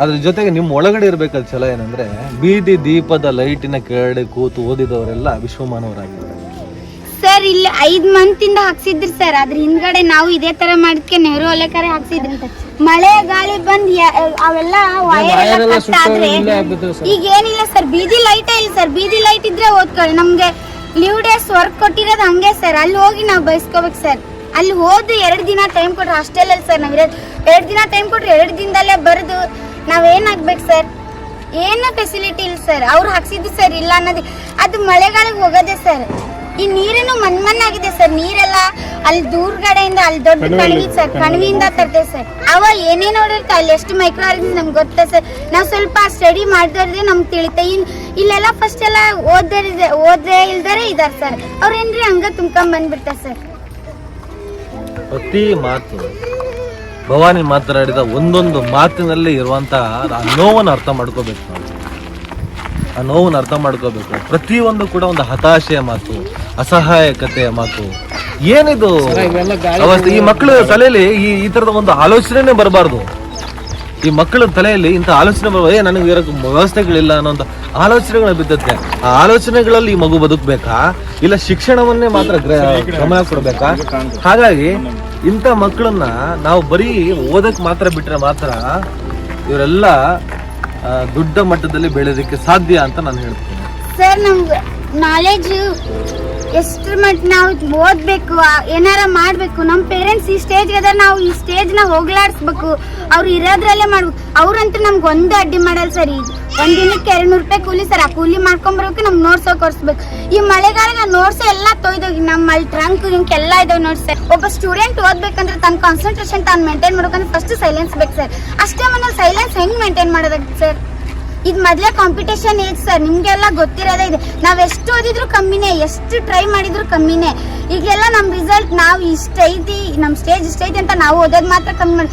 ಅದ್ರ ಜೊತೆಗೆ ನಿಮ್ಮ ಒಳಗಡೆ ಇರ್ಬೇಕಾದ ಛಲ ಏನಂದ್ರೆ, ಬೀದಿ ದೀಪದ ಲೈಟಿನ ಕೆಳಗಡೆ ಕೂತು ಓದಿದವರೆಲ್ಲ ವಿಶ್ವಮಾನವರಾಗಿದ್ದಾರೆ ಸರ್. ಇಲ್ಲಿ 5 ಮಂತ್ ಇಂದ ಹಾಕ್ಸಿದ್ರಿ ಸರ್. ಅದ್ರ ಹಿಂದ್ಗಡೆ ನಾವು ಇದೇ ತರ ಮಾಡಿದ್ಕೆ ನೆಹರು ಒಲೆಕರೆ ಹಾಕ್ಸಿದ್ರಿ. ಮಳೆ ಗಾಳಿ ಬಂದ್ ಅವೆಲ್ಲ ವೈರ್ ಆದ್ರೆ ಈಗ ಏನಿಲ್ಲ ಸರ್, ಬೀದಿ ಲೈಟ್ ಇಲ್ಲ ಸರ್. ಬೀದಿ ಲೈಟ್ ಇದ್ರೆ ಓದ್ಕೊಳ್ಳಿ. ನಮ್ಗೆ ಲೀವ್ ಡೇಸ್ ವರ್ಕ್ ಕೊಟ್ಟಿರೋದು ಹಂಗೆ ಸರ್. ಅಲ್ಲಿ ಹೋಗಿ ನಾವು ಬಯಸ್ಕೋಬೇಕು ಸರ್. ಅಲ್ಲಿ ಹೋದ್ 2 ದಿನ ಟೈಮ್ ಕೊಟ್ರೆ ಹಾಸ್ಟೆಲ್ ಅಲ್ಲಿ ಸರ್ ನಾವಿರೋದು. 2 ದಿನ ಟೈಮ್ ಕೊಟ್ರೆ 2 ದಿನದಲ್ಲೇ ಬರೆದು ನಾವೇನಾಗ್ಬೇಕು ಸರ್? ಏನು ಫೆಸಿಲಿಟಿ ಇಲ್ಲ ಸರ್. ಅವ್ರು ಹಾಕ್ಸಿದ್ದು ಸರ್ ಇಲ್ಲ ಅನ್ನೋದು. ಅದು ಮಳೆಗಾಲಕ್ಕೆ ಹೋಗೋದೆ ಸರ್. ಈ ನೀರೇನು ಮಣ್ಣಾಗಿದೆ ಸರ್. ನೀರೆಲ್ಲ ಅಲ್ಲಿ ದೂರ್ಗಡೆಯಿಂದ ಅಲ್ಲಿ ದೊಡ್ಡ ಕಣಿವಿ ಸರ್, ಕಣಿವಿಯಿಂದ ತರ್ತೇವೆ ಸರ್. ಅವ ಏನೇನು ನೋಡಿರ್ತ ಅಲ್ಲಿ ಎಷ್ಟು ಮೈಕ್ರೋ ಆರ್ಗನಿಸಮ್ ನಮ್ಗೆ ಗೊತ್ತ ಸರ್. ನಾವು ಸ್ವಲ್ಪ ಸ್ಟಡಿ ಮಾಡಿದ್ರೆ ನಮ್ಗೆ ತಿಳಿತೆ. ಇಲ್ಲೆಲ್ಲ ಫಸ್ಟ್ ಎಲ್ಲ ಓದೇ ಇಲ್ದರೆ ಇದಾರೆ ಸರ್. ಅವ್ರೇನ್ರಿ ಹಂಗ ತುಂಬ್ಕೊಂಡ್ ಬಂದ್ಬಿಡ್ತಾರೆ ಸರ್. ಪ್ರತಿ ಮಾತು ಭವಾನಿ ಮಾತನಾಡಿದ ಒಂದೊಂದು ಮಾತಿನಲ್ಲಿ ಇರುವಂತ ಆ ನೋವನ್ನು ಅರ್ಥ ಮಾಡ್ಕೋಬೇಕು ನಾವು. ಆ ನೋವನ್ನು ಅರ್ಥ ಮಾಡ್ಕೋಬೇಕು. ಪ್ರತಿಯೊಂದು ಕೂಡ ಒಂದು ಹತಾಶೆಯ ಮಾತು, ಅಸಹಾಯಕತೆಯ ಮಾತು. ಏನಿದು ಅವಸ್ಥೆ? ಈ ಮಕ್ಕಳ ತಲೆಯಲ್ಲಿ ಈ ತರದ ಒಂದು ಆಲೋಚನೆ ಬರಬಾರ್ದು. ಈ ಮಕ್ಕಳ ತಲೆಯಲ್ಲಿ ಇಂಥ ಆಲೋಚನೆ ಬರಬಾರ್ದು. ನನಗೆ ಇರೋಕೆ ವ್ಯವಸ್ಥೆಗಳಿಲ್ಲ ಅನ್ನೋಂಥ ಆಲೋಚನೆಗಳು ಬಿದ್ದತ್ತೆ. ಆ ಆಲೋಚನೆಗಳಲ್ಲಿ ಈ ಮಗು ಬದುಕಬೇಕಾ, ಇಲ್ಲ ಶಿಕ್ಷಣವನ್ನೇ ಮಾತ್ರ ಗಮನ ಕೊಡ್ಬೇಕಾ? ಹಾಗಾಗಿ ಇಂಥ ಮಕ್ಕಳನ್ನ ನಾವು ಬರೀ ಓದಕ್ ಮಾತ್ರ ಬಿಟ್ರೆ ಮಾತ್ರ ಇವರೆಲ್ಲ ದೊಡ್ಡ ಮಟ್ಟದಲ್ಲಿ ಬೆಳೆಯೋದಕ್ಕೆ ಸಾಧ್ಯ ಅಂತ ನಾನು ಹೇಳ್ತೀನಿ ಸರ್. ನಮ್ಗೆ ನಾಲೆಜ್ ಎಷ್ಟ್ರ ಮಟ್ಟ ನಾವು ಓದ್ಬೇಕು, ಏನಾರ ಮಾಡ್ಬೇಕು. ನಮ್ಮ ಪೇರೆಂಟ್ಸ್ ಈ ಸ್ಟೇಜ್ ಅದ, ನಾವು ಈ ಸ್ಟೇಜ್ ನ ಹೋಗ್ಲಾಡ್ಸ್ಬೇಕು. ಅವ್ರು ಇರೋದ್ರಲ್ಲೇ ಮಾಡ್ಬೇಕು. ಅವ್ರಂತೂ ನಮ್ಗೆ ಒಂದು ಅಡ್ಡಿ ಮಾಡಲ್ಲ ಸರ್. ಈಗ ಒಂದ್ ದಿನಕ್ಕೆ 200 ರೂಪಾಯಿ ಕೂಲಿ ಸರ್. ಆ ಕೂಲಿ ಮಾಡ್ಕೊಂಬರೋಕೆ ನಮ್ಗೆ ನೋಟ್ಸ್ ಕೊರ್ಸ್ಬೇಕು. ಈ ಮಳೆಗಾಲ ನೋಟ್ಸ್ ಎಲ್ಲ ತೊಯ್ದೋಗಿ ನಮ್ಮಲ್ಲಿ ಟ್ರಂಕ್ ಎಲ್ಲ ಇದಾವೆ ನೋಟ್ಸ್ ಸರ್. ಒಬ್ಬ ಸ್ಟೂಡೆಂಟ್ ಓದ್ಬೇಕಂದ್ರೆ ತನ್ನ ಕಾನ್ಸಂಟ್ರೇಷನ್ ತಾನು ಮೇಂಟೈನ್ ಮಾಡ್ಬೇಕಂದ್ರೆ ಫಸ್ಟ್ ಸೈಲೆನ್ಸ್ ಬೇಕು ಸರ್. ಅಷ್ಟೇ ಮನೇಲಿ ಸೈಲೆನ್ಸ್ ಹೆಂಗ್ ಮೇಂಟೈನ್ ಮಾಡೋದಾಗುತ್ತೆ ಸರ್? ಇದು ಮೊದಲೇ ಕಾಂಪಿಟೇಷನ್ ಏಜ್ ಸರ್. ನಿಮ್ಗೆಲ್ಲ ಗೊತ್ತಿರೋದೇ ಇದೆ. ನಾವ್ ಎಷ್ಟು ಓದಿದ್ರು ಕಮ್ಮಿನೇ, ಎಷ್ಟು ಟ್ರೈ ಮಾಡಿದ್ರು ಕಮ್ಮಿನೇ. ಈಗೆಲ್ಲ ನಮ್ ರಿಸಲ್ಟ್ ನಾವು ಇಷ್ಟ ಐತಿ, ನಮ್ ಸ್ಟೇಜ್ ಇಷ್ಟ ಐತಿ ಅಂತ ನಾವು ಓದೋದ್ ಮಾತ್ರ ಕಮ್ಮಿ ಮಾಡಿ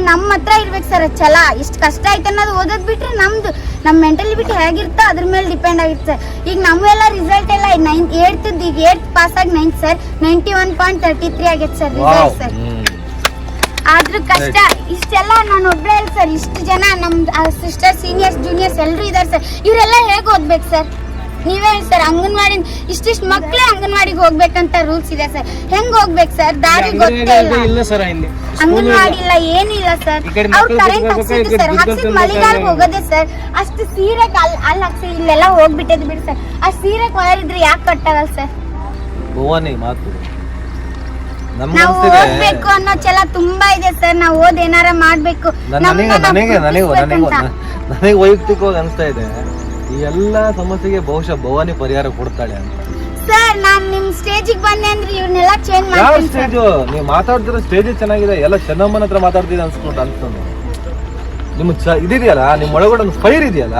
ನಮ್ಮ ಹತ್ರ ಇರ್ಬೇಕು ಸರ್ ಛಲ. ಇಷ್ಟು ಕಷ್ಟ ಐತೆ ಅನ್ನೋದು ಓದೋದ್ ಬಿಟ್ರೆ ನಮ್ ಮೆಂಟಲಿಟಿ ಹೇಗಿರ್ತೋ ಅದ್ರ ಮೇಲೆ ಡಿಪೆಂಡ್ ಆಗಿರುತ್ತೆ ಸರ್. ಈಗ ನಮ್ಮೆಲ್ಲ ರಿಸಲ್ಟ್ ಎಲ್ಲ 8th ಈಗ 8th ಪಾಸ್ ಆಗಿ 9th ಸರ್ 91.33 ಆಗೈತೆ ಸರ್ ರಿಸಲ್ಟ್ ಸರ್. ಆದ್ರೂ ಕಷ್ಟ ಇಷ್ಟೆಲ್ಲ ನಾನು ಒಬ್ಳೆ ಇಲ್ಲ ಸರ್. ಇಷ್ಟು ಜನ ನಮ್ ಸಿಸ್ಟರ್, ಸೀನಿಯರ್ಸ್, ಜೂನಿಯರ್ಸ್ ಎಲ್ಲರೂ ಇದಾರೆ ಸರ್. ಇವರೆಲ್ಲ ಹೇಗೆ ಓದ್ಬೇಕು ಸರ್? ನೀವೇ ಹೇಳಿ ಸರ್. ಅಂಗನವಾಡಿ ಇಷ್ಟಿಷ್ಟು ಮಕ್ಳೇ ಅಂಗನವಾಡಿಗೆ ಹೋಗ್ಬೇಕಂತ ರೂಲ್ಸ್ ಇದೆ ಸರ್. ಹೆಂಗ್ ಹೋಗ್ಬೇಕು ಸರ್? ದಾರಿ ಗೊತ್ತೇ ಇಲ್ಲ ಸರ್. ಅಂಗನವಾಡಿ ಇಲ್ಲ, ಏನಿಲ್ಲ ಸರ್. ಅವ್ರು ಕರೆಂಟ್ ಹಾಕ್ಸಿದ್ರು ಸರ್. ಹಾಕ್ಸಿದ್ ಮಳೆಗಾಲಕ್ಕೆ ಹೋಗೋದೆ ಸರ್. ಅಷ್ಟು ಸೀರೆಗೆ ಅಲ್ಲಿ ಹಾಕ್ಸಿ ಇಲ್ಲೆಲ್ಲ ಹೋಗ್ಬಿಟ್ಟದ್ ಬಿಡಿ ಸರ್. ಆ ಸೀರೆಗೆ ವಯರ್ ಇದ್ರೆ ಯಾಕೆ ಕಟ್ಟಾಗಲ್ಲ ಸರ್? ಭವಾನಿ ಮಾತು ನಾವು ಓದ್ಬೇಕು ಅನ್ನೋ ಛಲ ತುಂಬಾ ಇದೆ ಸರ್. ನಾವು ಏನಾರ ಮಾಡ್ಬೇಕು. ನನಗೆ ವೈಯಕ್ತಿಕವಾಗಿ ಅನಿಸ್ತಾ ಇದೆ ಈ ಎಲ್ಲಾ ಸಮಸ್ಯೆಗೆ ಬಹುಶಃ ಭವಾನಿ ಪರಿಹಾರ ಕೊಡ್ತಾಳೆ ಅಂತ. ಸರ್ ನಾನ್ ನಿಮ್ ಸ್ಟೇಜಿಗೆ ಬಂದೆ ಅಂದ್ರೆ ಇವ್ರನ್ನೆಲ್ಲ ಚೇಂಜ್ ಯಾವ ಮಾಡ್ತೀನಿ. ಸ್ಟೇಜು ನೀವು ಮಾತಾಡ್ತಿರೋ ಸ್ಟೇಜ್ ಚೆನ್ನಾಗಿದೆ, ಎಲ್ಲ ಚೆನ್ನಮ್ಮನ ಹತ್ರ ಮಾತಾಡ್ತಿದ್ದೆ ಅನ್ಸ್ಕೊಂಡು ನಿಮ್ ಇದೆಯಲ್ಲ, ನಿಮ್ ಒಳಗಡೆ ಒಂದು ಫೈರ್ ಇದೆಯಲ್ಲ,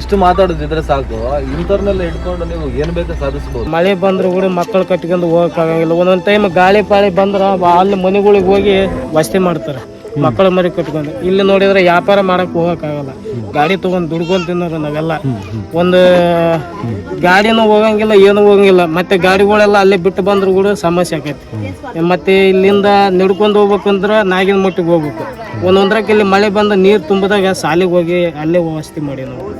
ಇಷ್ಟು ಮಾತಾಡೋದಿದ್ರೆ ಸಾಕು. ಇಂಥವ್ರನ್ನೆಲ್ಲ ಇಟ್ಕೊಂಡು ನೀವು ಏನ್ ಬೇಕಾ ಸಾಧಿಸಬಹುದು. ಮಳೆ ಬಂದ್ರು ಕೂಡ ಮಕ್ಕಳು ಕಟ್ಕೊಂಡು ಹೋಗಕ್ಕಾಗಂಗಿಲ್ಲ. ಒಂದೊಂದ್ ಟೈಮ್ ಗಾಳಿ ಪಾಳಿ ಬಂದ್ರ ಅಲ್ಲಿ ಮನೆಗಳಿಗೆ ಹೋಗಿ ವಸತಿ ಮಾಡ್ತಾರೆ ಮಕ್ಕಳ ಮರಿ ಕಟ್ಕೊಂಡು. ಇಲ್ಲಿ ನೋಡಿದ್ರೆ ವ್ಯಾಪಾರ ಮಾಡಕ್ ಹೋಗಕ್ಕಾಗಲ್ಲ, ಗಾಡಿ ತಗೊಂಡ್ ದುಡ್ಕೊಂಡ್ ತಿನ್ನೋರು ನಾವೆಲ್ಲ. ಒಂದು ಗಾಡಿನೂ ಹೋಗಂಗಿಲ್ಲ, ಏನು ಹೋಗಂಗಿಲ್ಲ. ಮತ್ತೆ ಗಾಡಿಗಳೆಲ್ಲ ಅಲ್ಲೇ ಬಿಟ್ಟು ಬಂದ್ರು ಕೂಡ ಸಮಸ್ಯೆ ಆಕೈತಿ. ಮತ್ತೆ ಇಲ್ಲಿಂದ ನಡ್ಕೊಂಡು ಹೋಗ್ಬೇಕಂದ್ರ ನಾಗಿನ ಮಟ್ಟಿಗೆ ಹೋಗ್ಬೇಕು. ಒಂದೊಂದ್ರಕ್ಕೆ ಇಲ್ಲಿ ಮಳೆ ಬಂದ ನೀರು ತುಂಬಿದಾಗ ಸಾಲಿಗೆ ಹೋಗಿ ಅಲ್ಲೇ ವಸತಿ ಮಾಡಿ ನಾವು.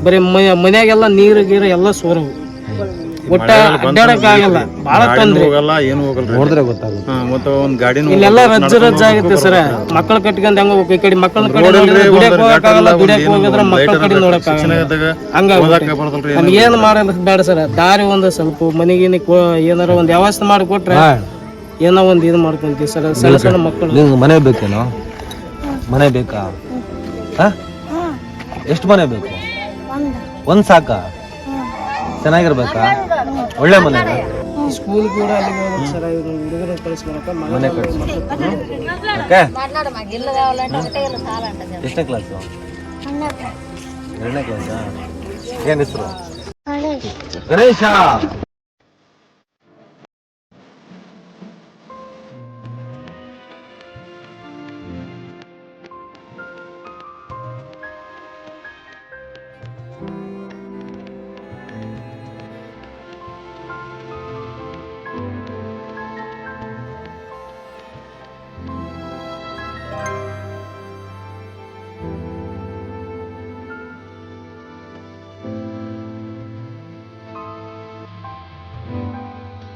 ಬರೀ ಮನ್ಯಾಗೆಲ್ಲ ನೀರು ಗೀರು ಎಲ್ಲ ಸೋರವು, ಒಟ್ಟ ಅಡ್ಡಾಡಕ್ ಆಗಲ್ಲ, ಬಹಳ ತೊಂದ್ರೆ. ನೋಡಿದ್ರೆ ಗೊತ್ತಾಗುತ್ತೆ. ಇಲ್ಲೆಲ್ಲ ರಜ್ಜು ಆಗುತ್ತೆ ಸರ್. ಮಕ್ಕಳು ಕಟ್ಕೊಂಡ್ ಹೆಂಗ ಹೋಗ್ಬೇಕು, ಈ ಕಡೆ ಮಕ್ಕಳ ಕಡೆ ದುಡಿಯಕ್ ಹೋಗಕ್ಕಾಗಲ್ಲ, ದುಡಿಯಕ್ ಹೋಗಿದ್ರೆ ಮಕ್ಕಳ ಕಡೆ ನೋಡಕ್ ಆಗಲ್ಲ. ಹಂಗ ಏನ್ ಮಾಡೋದ್ ಬೇಡ ಸರ್. ದಾರಿ ಒಂದು ಸ್ವಲ್ಪ ಮನೆಗಿನ ಏನಾರ ಒಂದ್ ವ್ಯವಸ್ಥೆ ಮಾಡಿಕೊಟ್ರೆ ಏನೋ ಒಂದ್ ಇದು ಮಾಡ್ಕೊಂತೀವಿ ಸರ್. ಸಣ್ಣ ಸಣ್ಣ ಮಕ್ಕಳು. ನಿಮ್ಗೆ ಮನೆ ಬೇಕೇನೋ? ಮನೆ ಬೇಕಾ? ಎಷ್ಟು ಮನೆ ಬೇಕು? ಒಂದ್ ಸಾಕ? ಚೆನ್ನಾಗಿರ್ಬೇಕಾ? ಒಳ್ಳೆ ಮನೆ? ಸ್ಕೂಲ್ ಕೂಡ ಅಲ್ಲಿಗೆ ಹೋಗ್ಬೇಕು ಸರ್. ಹುಡುಗರು ಕಳಿಸ್ಕೊಳಕ ಮನೆ ಕಟ್ಸ್ಬೇಕು. ಎಷ್ಟನೇ ಕ್ಲಾಸು? 2ನೇ ಕ್ಲಾಸಾ? ಏನ್ ಹೆಸರು? ಗಣೇಶ.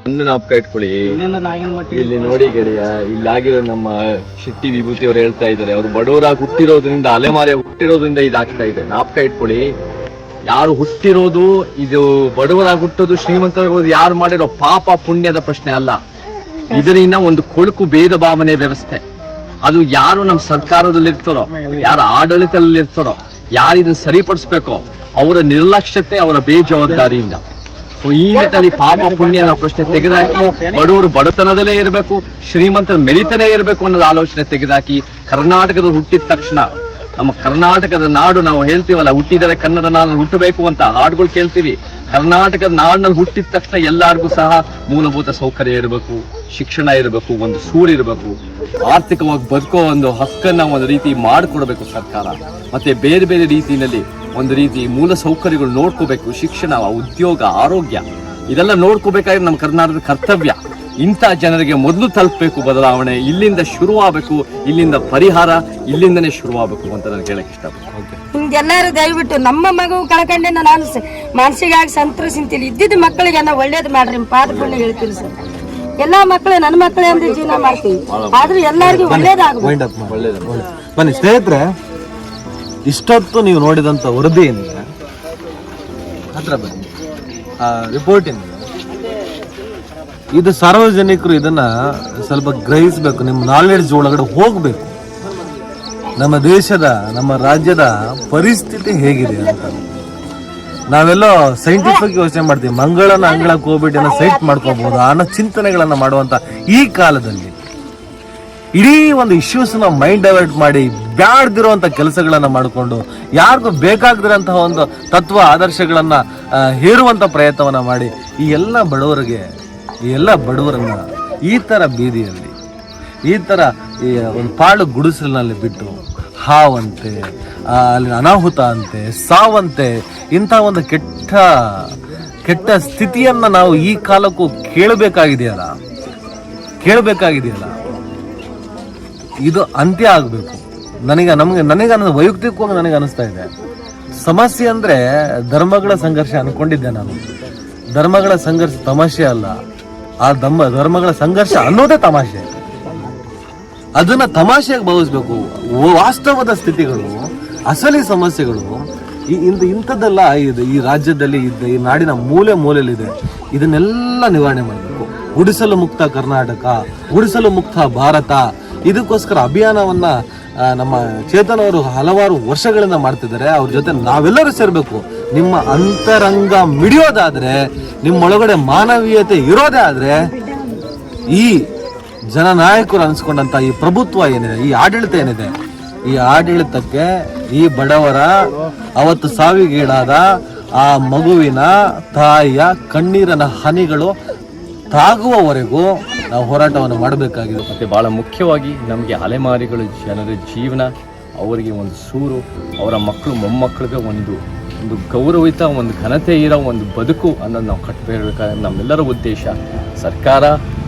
ಒಂದು ನಾಪಕ ಇಟ್ಕೊಳ್ಳಿ. ಇಲ್ಲಿ ನೋಡಿ ಗೆಳೆಯ, ಇಲ್ಲಾಗಿರೋ ನಮ್ಮ ಶೆಟ್ಟಿ ವಿಭೂತಿ ಅವ್ರು ಹೇಳ್ತಾ ಇದ್ದಾರೆ, ಅವ್ರು ಬಡವರಾಗಿ ಹುಟ್ಟಿರೋದ್ರಿಂದ, ಅಲೆಮಾರಿ ಹುಟ್ಟಿರೋದ್ರಿಂದ ಇದಾಗ್ತಾ ಇದೆ. ನಾಪಕ ಇಟ್ಕೊಳ್ಳಿ, ಯಾರು ಹುಟ್ಟಿರೋದು ಇದು ಬಡವರಾಗಿ ಹುಟ್ಟೋದು ಶ್ರೀಮಂತರಾಗೋದು ಯಾರು ಮಾಡಿರೋ ಪಾಪ ಪುಣ್ಯದ ಪ್ರಶ್ನೆ ಅಲ್ಲ. ಇದರಿಂದ ಒಂದು ಕೊಳುಕು ಭೇದ ಭಾವನೆ ವ್ಯವಸ್ಥೆ, ಅದು ಯಾರು ನಮ್ಮ ಸರ್ಕಾರದಲ್ಲಿ ಇರ್ತಾರೋ, ಯಾರು ಆಡಳಿತದಲ್ಲಿ ಇರ್ತಾರೋ, ಯಾರು ಇದನ್ನ ಸರಿಪಡಿಸ್ಬೇಕೋ ಅವರ ನಿರ್ಲಕ್ಷ್ಯತೆ, ಅವರ ಬೇಜವಾಬ್ದಾರಿಯಿಂದ ಈ ನಿಟ್ಟಿನಲ್ಲಿ ಪಾಪ ಪುಣ್ಯನ ಪ್ರಶ್ನೆ ತೆಗೆದಾಕಿ ಬಡವರು ಬಡತನದಲ್ಲೇ ಇರಬೇಕು, ಶ್ರೀಮಂತರು ಮೆರಿತನೇ ಇರಬೇಕು ಅನ್ನೋದು ಆಲೋಚನೆ ತೆಗೆದಾಕಿ ಕರ್ನಾಟಕದ ಹುಟ್ಟಿದ ತಕ್ಷಣ ನಮ್ಮ ಕರ್ನಾಟಕದ ನಾಡು, ನಾವು ಹೇಳ್ತೀವಲ್ಲ ಹುಟ್ಟಿದರೆ ಕನ್ನಡ ನಾಡು ಹುಟ್ಟಬೇಕು ಅಂತ ಹಾಡುಗಳು ಕೇಳ್ತೀವಿ. ಕರ್ನಾಟಕದ ನಾಡಿನಲ್ಲಿ ಹುಟ್ಟಿದ ತಕ್ಷಣ ಎಲ್ಲರಿಗೂ ಸಹ ಮೂಲಭೂತ ಸೌಕರ್ಯ ಇರಬೇಕು, ಶಿಕ್ಷಣ ಇರಬೇಕು, ಒಂದು ಸೂರು ಇರಬೇಕು, ಆರ್ಥಿಕವಾಗಿ ಬದುಕೋ ಒಂದು ಹಕ್ಕನ್ನ ಒಂದು ರೀತಿ ಮಾಡಿಕೊಡ್ಬೇಕು ಸರ್ಕಾರ. ಮತ್ತೆ ಬೇರೆ ಬೇರೆ ರೀತಿಯಲ್ಲಿ ಒಂದು ರೀತಿ ಮೂಲ ಸೌಕರ್ಯಗಳು ನೋಡ್ಕೋಬೇಕು, ಶಿಕ್ಷಣ, ಉದ್ಯೋಗ, ಆರೋಗ್ಯ ಇದೆಲ್ಲ ನೋಡ್ಕೋಬೇಕಾದ್ರೆ ನಮ್ಮ ಕರ್ನಾಟಕದ ಕರ್ತವ್ಯ. ಇಂಥ ಜನರಿಗೆ ಮೊದಲು ತಲುಪಬೇಕು ಬದಲಾವಣೆ, ಇಲ್ಲಿಂದ ಶುರುವಾಗಬೇಕು, ಇಲ್ಲಿಂದ ಪರಿಹಾರ ಇಲ್ಲಿಂದನೇ ಶುರುವಾಗಬೇಕು ಅಂತ ನಾನು ಹೇಳಕ್ ಇಷ್ಟಪಡ್ತೀನಿ. ಹಿಂಗೆಲ್ಲರೂ ದಯವಿಟ್ಟು ನಮ್ಮ ಮಗು ಕಳ್ಕೊಂಡೆ ನಾನು ಮನಸ್ಸಿಗಾಗಿ ಸಂತೋಷಿಂತೀನಿ. ಇದ್ದಿದ್ದ ಮಕ್ಕಳಿಗೆ ನಾವು ಒಳ್ಳೇದು ಮಾಡ್ರಿ, ಪಾದ ಪುಣ್ಯ ಹೇಳ್ತೀವಿ ಸರ್. ಎಲ್ಲಾ ಮಕ್ಕಳು ನನ್ನ ಮಕ್ಕಳೇ ಅಂದ್ರೆ ಜೀವನ ಮಾಡ್ತೀವಿ, ಆದ್ರೂ ಎಲ್ಲರಿಗೂ ಒಳ್ಳೇದಾಗಬೇಕು. ಬನ್ನಿ ಸ್ನೇಹಿತರೆ, ಇಷ್ಟೊತ್ತು ನೀವು ನೋಡಿದಂತ ವರದಿ ಏನಿದೆ ಹತ್ರ ಬನ್ನಿ, ರಿಪೋರ್ಟ್ ಏನಿದೆ ಇದು ಸಾರ್ವಜನಿಕರು ಇದನ್ನ ಸ್ವಲ್ಪ ಗ್ರಹಿಸಬೇಕು, ನಿಮ್ಮ ನಾಲೆಡ್ಜ್ ಒಳಗಡೆ ಹೋಗ್ಬೇಕು. ನಮ್ಮ ದೇಶದ, ನಮ್ಮ ರಾಜ್ಯದ ಪರಿಸ್ಥಿತಿ ಹೇಗಿದೆ ಅಂತ. ನಾವೆಲ್ಲೋ ಸೈಂಟಿಫಿಕ್ ಯೋಚನೆ ಮಾಡ್ತೀವಿ, ಮಂಗಳನ ಅಂಗಳಕ್ಕೆ ಹೋಗ್ಬಿಟ್ಟು ಸೈಟ್ ಮಾಡ್ಕೋಬಹುದು ಅನ್ನೋ ಚಿಂತನೆಗಳನ್ನ ಮಾಡುವಂತ ಈ ಕಾಲದಲ್ಲಿ ಇಡೀ ಒಂದು ಇಶ್ಯೂಸ್ ನ ಮೈಂಡ್ ಡೈವರ್ಟ್ ಮಾಡಿ ಬ್ಯಾಡ್ದಿರುವಂತ ಕೆಲಸಗಳನ್ನ ಮಾಡಿಕೊಂಡು ಯಾರಿಗೂ ಬೇಕಾಗದಿರೋಂತಹ ಒಂದು ತತ್ವ ಆದರ್ಶಗಳನ್ನ ಹೇರುವಂತ ಪ್ರಯತ್ನವನ್ನ ಮಾಡಿ ಈ ಎಲ್ಲ ಬಡವರನ್ನ ಈ ತರ ಬೀದಿಯಲ್ಲಿ, ಈ ತರ ಒಂದು ಪಾಳು ಗುಡಿಸಲಿನಲ್ಲಿ ಬಿಟ್ಟು ಹಾವಂತೆ, ಅಲ್ಲಿ ಅನಾಹುತ ಅಂತೆ, ಸಾವಂತೆ, ಇಂಥ ಒಂದು ಕೆಟ್ಟ ಸ್ಥಿತಿಯನ್ನ ನಾವು ಈ ಕಾಲಕ್ಕೂ ಕೇಳಬೇಕಾಗಿದೆಯಲ್ಲ, ಇದು ಅಂತ್ಯ ಆಗಬೇಕು. ನನಗೆ ವೈಯಕ್ತಿಕವಾಗಿ ನನಗೆ ಅನಿಸ್ತಾ ಇದೆ, ಸಮಸ್ಯೆ ಅಂದ್ರೆ ಧರ್ಮಗಳ ಸಂಘರ್ಷ ಅನ್ಕೊಂಡಿದ್ದೆ ನಾನು. ಧರ್ಮಗಳ ಸಂಘರ್ಷ ತಮಾಷೆ ಅಲ್ಲ, ಆ ಧರ್ಮಗಳ ಸಂಘರ್ಷ ಅನ್ನೋದೇ ತಮಾಷೆ. ಅದನ್ನ ತಮಾಷೆಯಾಗಿ ಭಾವಿಸ್ಬೇಕು. ವಾಸ್ತವದ ಸ್ಥಿತಿಗಳು, ಅಸಲಿ ಸಮಸ್ಯೆಗಳು ಇಂಥದ್ದೆಲ್ಲ ಇದೆ ಈ ರಾಜ್ಯದಲ್ಲಿ, ಈ ನಾಡಿನ ಮೂಲೆಯಲ್ಲಿದೆ. ಇದನ್ನೆಲ್ಲ ನಿವಾರಣೆ ಮಾಡಬೇಕು. ಗುಡಿಸಲು ಮುಕ್ತ ಕರ್ನಾಟಕ, ಗುಡಿಸಲು ಮುಕ್ತ ಭಾರತ, ಇದಕ್ಕೋಸ್ಕರ ಅಭಿಯಾನವನ್ನ ನಮ್ಮ ಚೇತನ್ ಅವರು ಹಲವಾರು ವರ್ಷಗಳಿಂದ ಮಾಡ್ತಿದ್ದಾರೆ. ಅವ್ರ ಜೊತೆ ನಾವೆಲ್ಲರೂ ಸೇರ್ಬೇಕು. ನಿಮ್ಮ ಅಂತರಂಗ ಮಿಡಿಯೋದಾದ್ರೆ, ನಿಮ್ಮೊಳಗಡೆ ಮಾನವೀಯತೆ ಇರೋದೇ ಆದ್ರೆ, ಈ ಜನನಾಯಕರು ಅನ್ಸ್ಕೊಂಡಂತ ಈ ಪ್ರಭುತ್ವ ಏನಿದೆ, ಈ ಆಡಳಿತ ಏನಿದೆ, ಈ ಆಡಳಿತಕ್ಕೆ ಈ ಬಡವರ ಅವತ್ತು ಸಾವಿಗೀಡಾದ ಆ ಮಗುವಿನ ತಾಯಿಯ ಕಣ್ಣೀರನ ಹನಿಗಳು ತಾಗುವವರೆಗೂ ನಾವು ಹೋರಾಟವನ್ನು ಮಾಡಬೇಕಾಗಿದೆ. ಮತ್ತು ಭಾಳ ಮುಖ್ಯವಾಗಿ ನಮಗೆ ಅಲೆಮಾರಿಗಳು ಜನರ ಜೀವನ, ಅವರಿಗೆ ಒಂದು ಸೂರು, ಅವರ ಮಕ್ಕಳು ಮೊಮ್ಮಕ್ಕಳಿಗೆ ಒಂದು ಗೌರವಿತ, ಒಂದು ಘನತೆ ಇರೋ ಒಂದು ಬದುಕು ಅನ್ನೋದು ನಾವು ಕಟ್ಟಬೇಕಾದ್ರೆ ನಮ್ಮೆಲ್ಲರ ಉದ್ದೇಶ. ಸರ್ಕಾರ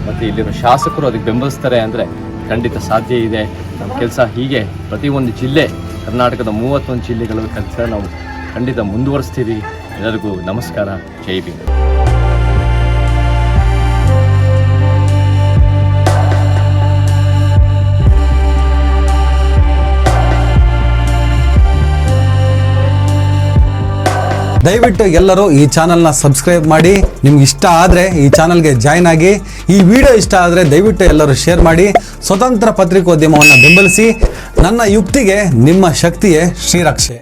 ಮತ್ತು ಇಲ್ಲಿರೋ ಶಾಸಕರು ಅದಕ್ಕೆ ಬೆಂಬಲಿಸ್ತಾರೆ ಅಂದರೆ ಖಂಡಿತ ಸಾಧ್ಯ ಇದೆ. ನಮ್ಮ ಕೆಲಸ ಹೀಗೆ ಪ್ರತಿಯೊಂದು ಜಿಲ್ಲೆ, ಕರ್ನಾಟಕದ 31 ಜಿಲ್ಲೆಗಳ ಕೆಲಸ ನಾವು ಖಂಡಿತ ಮುಂದುವರಿಸ್ತೀವಿ. ಎಲ್ಲರಿಗೂ ನಮಸ್ಕಾರ. ಜೈ ಭೀಮ್. ದಯವಿಟ್ಟು ಎಲ್ಲರೂ ಈ ಚಾನಲ್ನ ಸಬ್ಸ್ಕ್ರೈಬ್ ಮಾಡಿ. ನಿಮ್ಗೆ ಇಷ್ಟ ಆದರೆ ಈ ಚಾನಲ್ಗೆ ಜಾಯ್ನ್ ಆಗಿ. ಈ ವಿಡಿಯೋ ಇಷ್ಟ ಆದರೆ ದಯವಿಟ್ಟು ಎಲ್ಲರೂ ಶೇರ್ ಮಾಡಿ. ಸ್ವತಂತ್ರ ಪತ್ರಿಕೋದ್ಯಮವನ್ನು ಬೆಂಬಲಿಸಿ. ನನ್ನ ಯುಕ್ತಿಗೆ ನಿಮ್ಮ ಶಕ್ತಿಯೇ ಶ್ರೀರಕ್ಷೆ.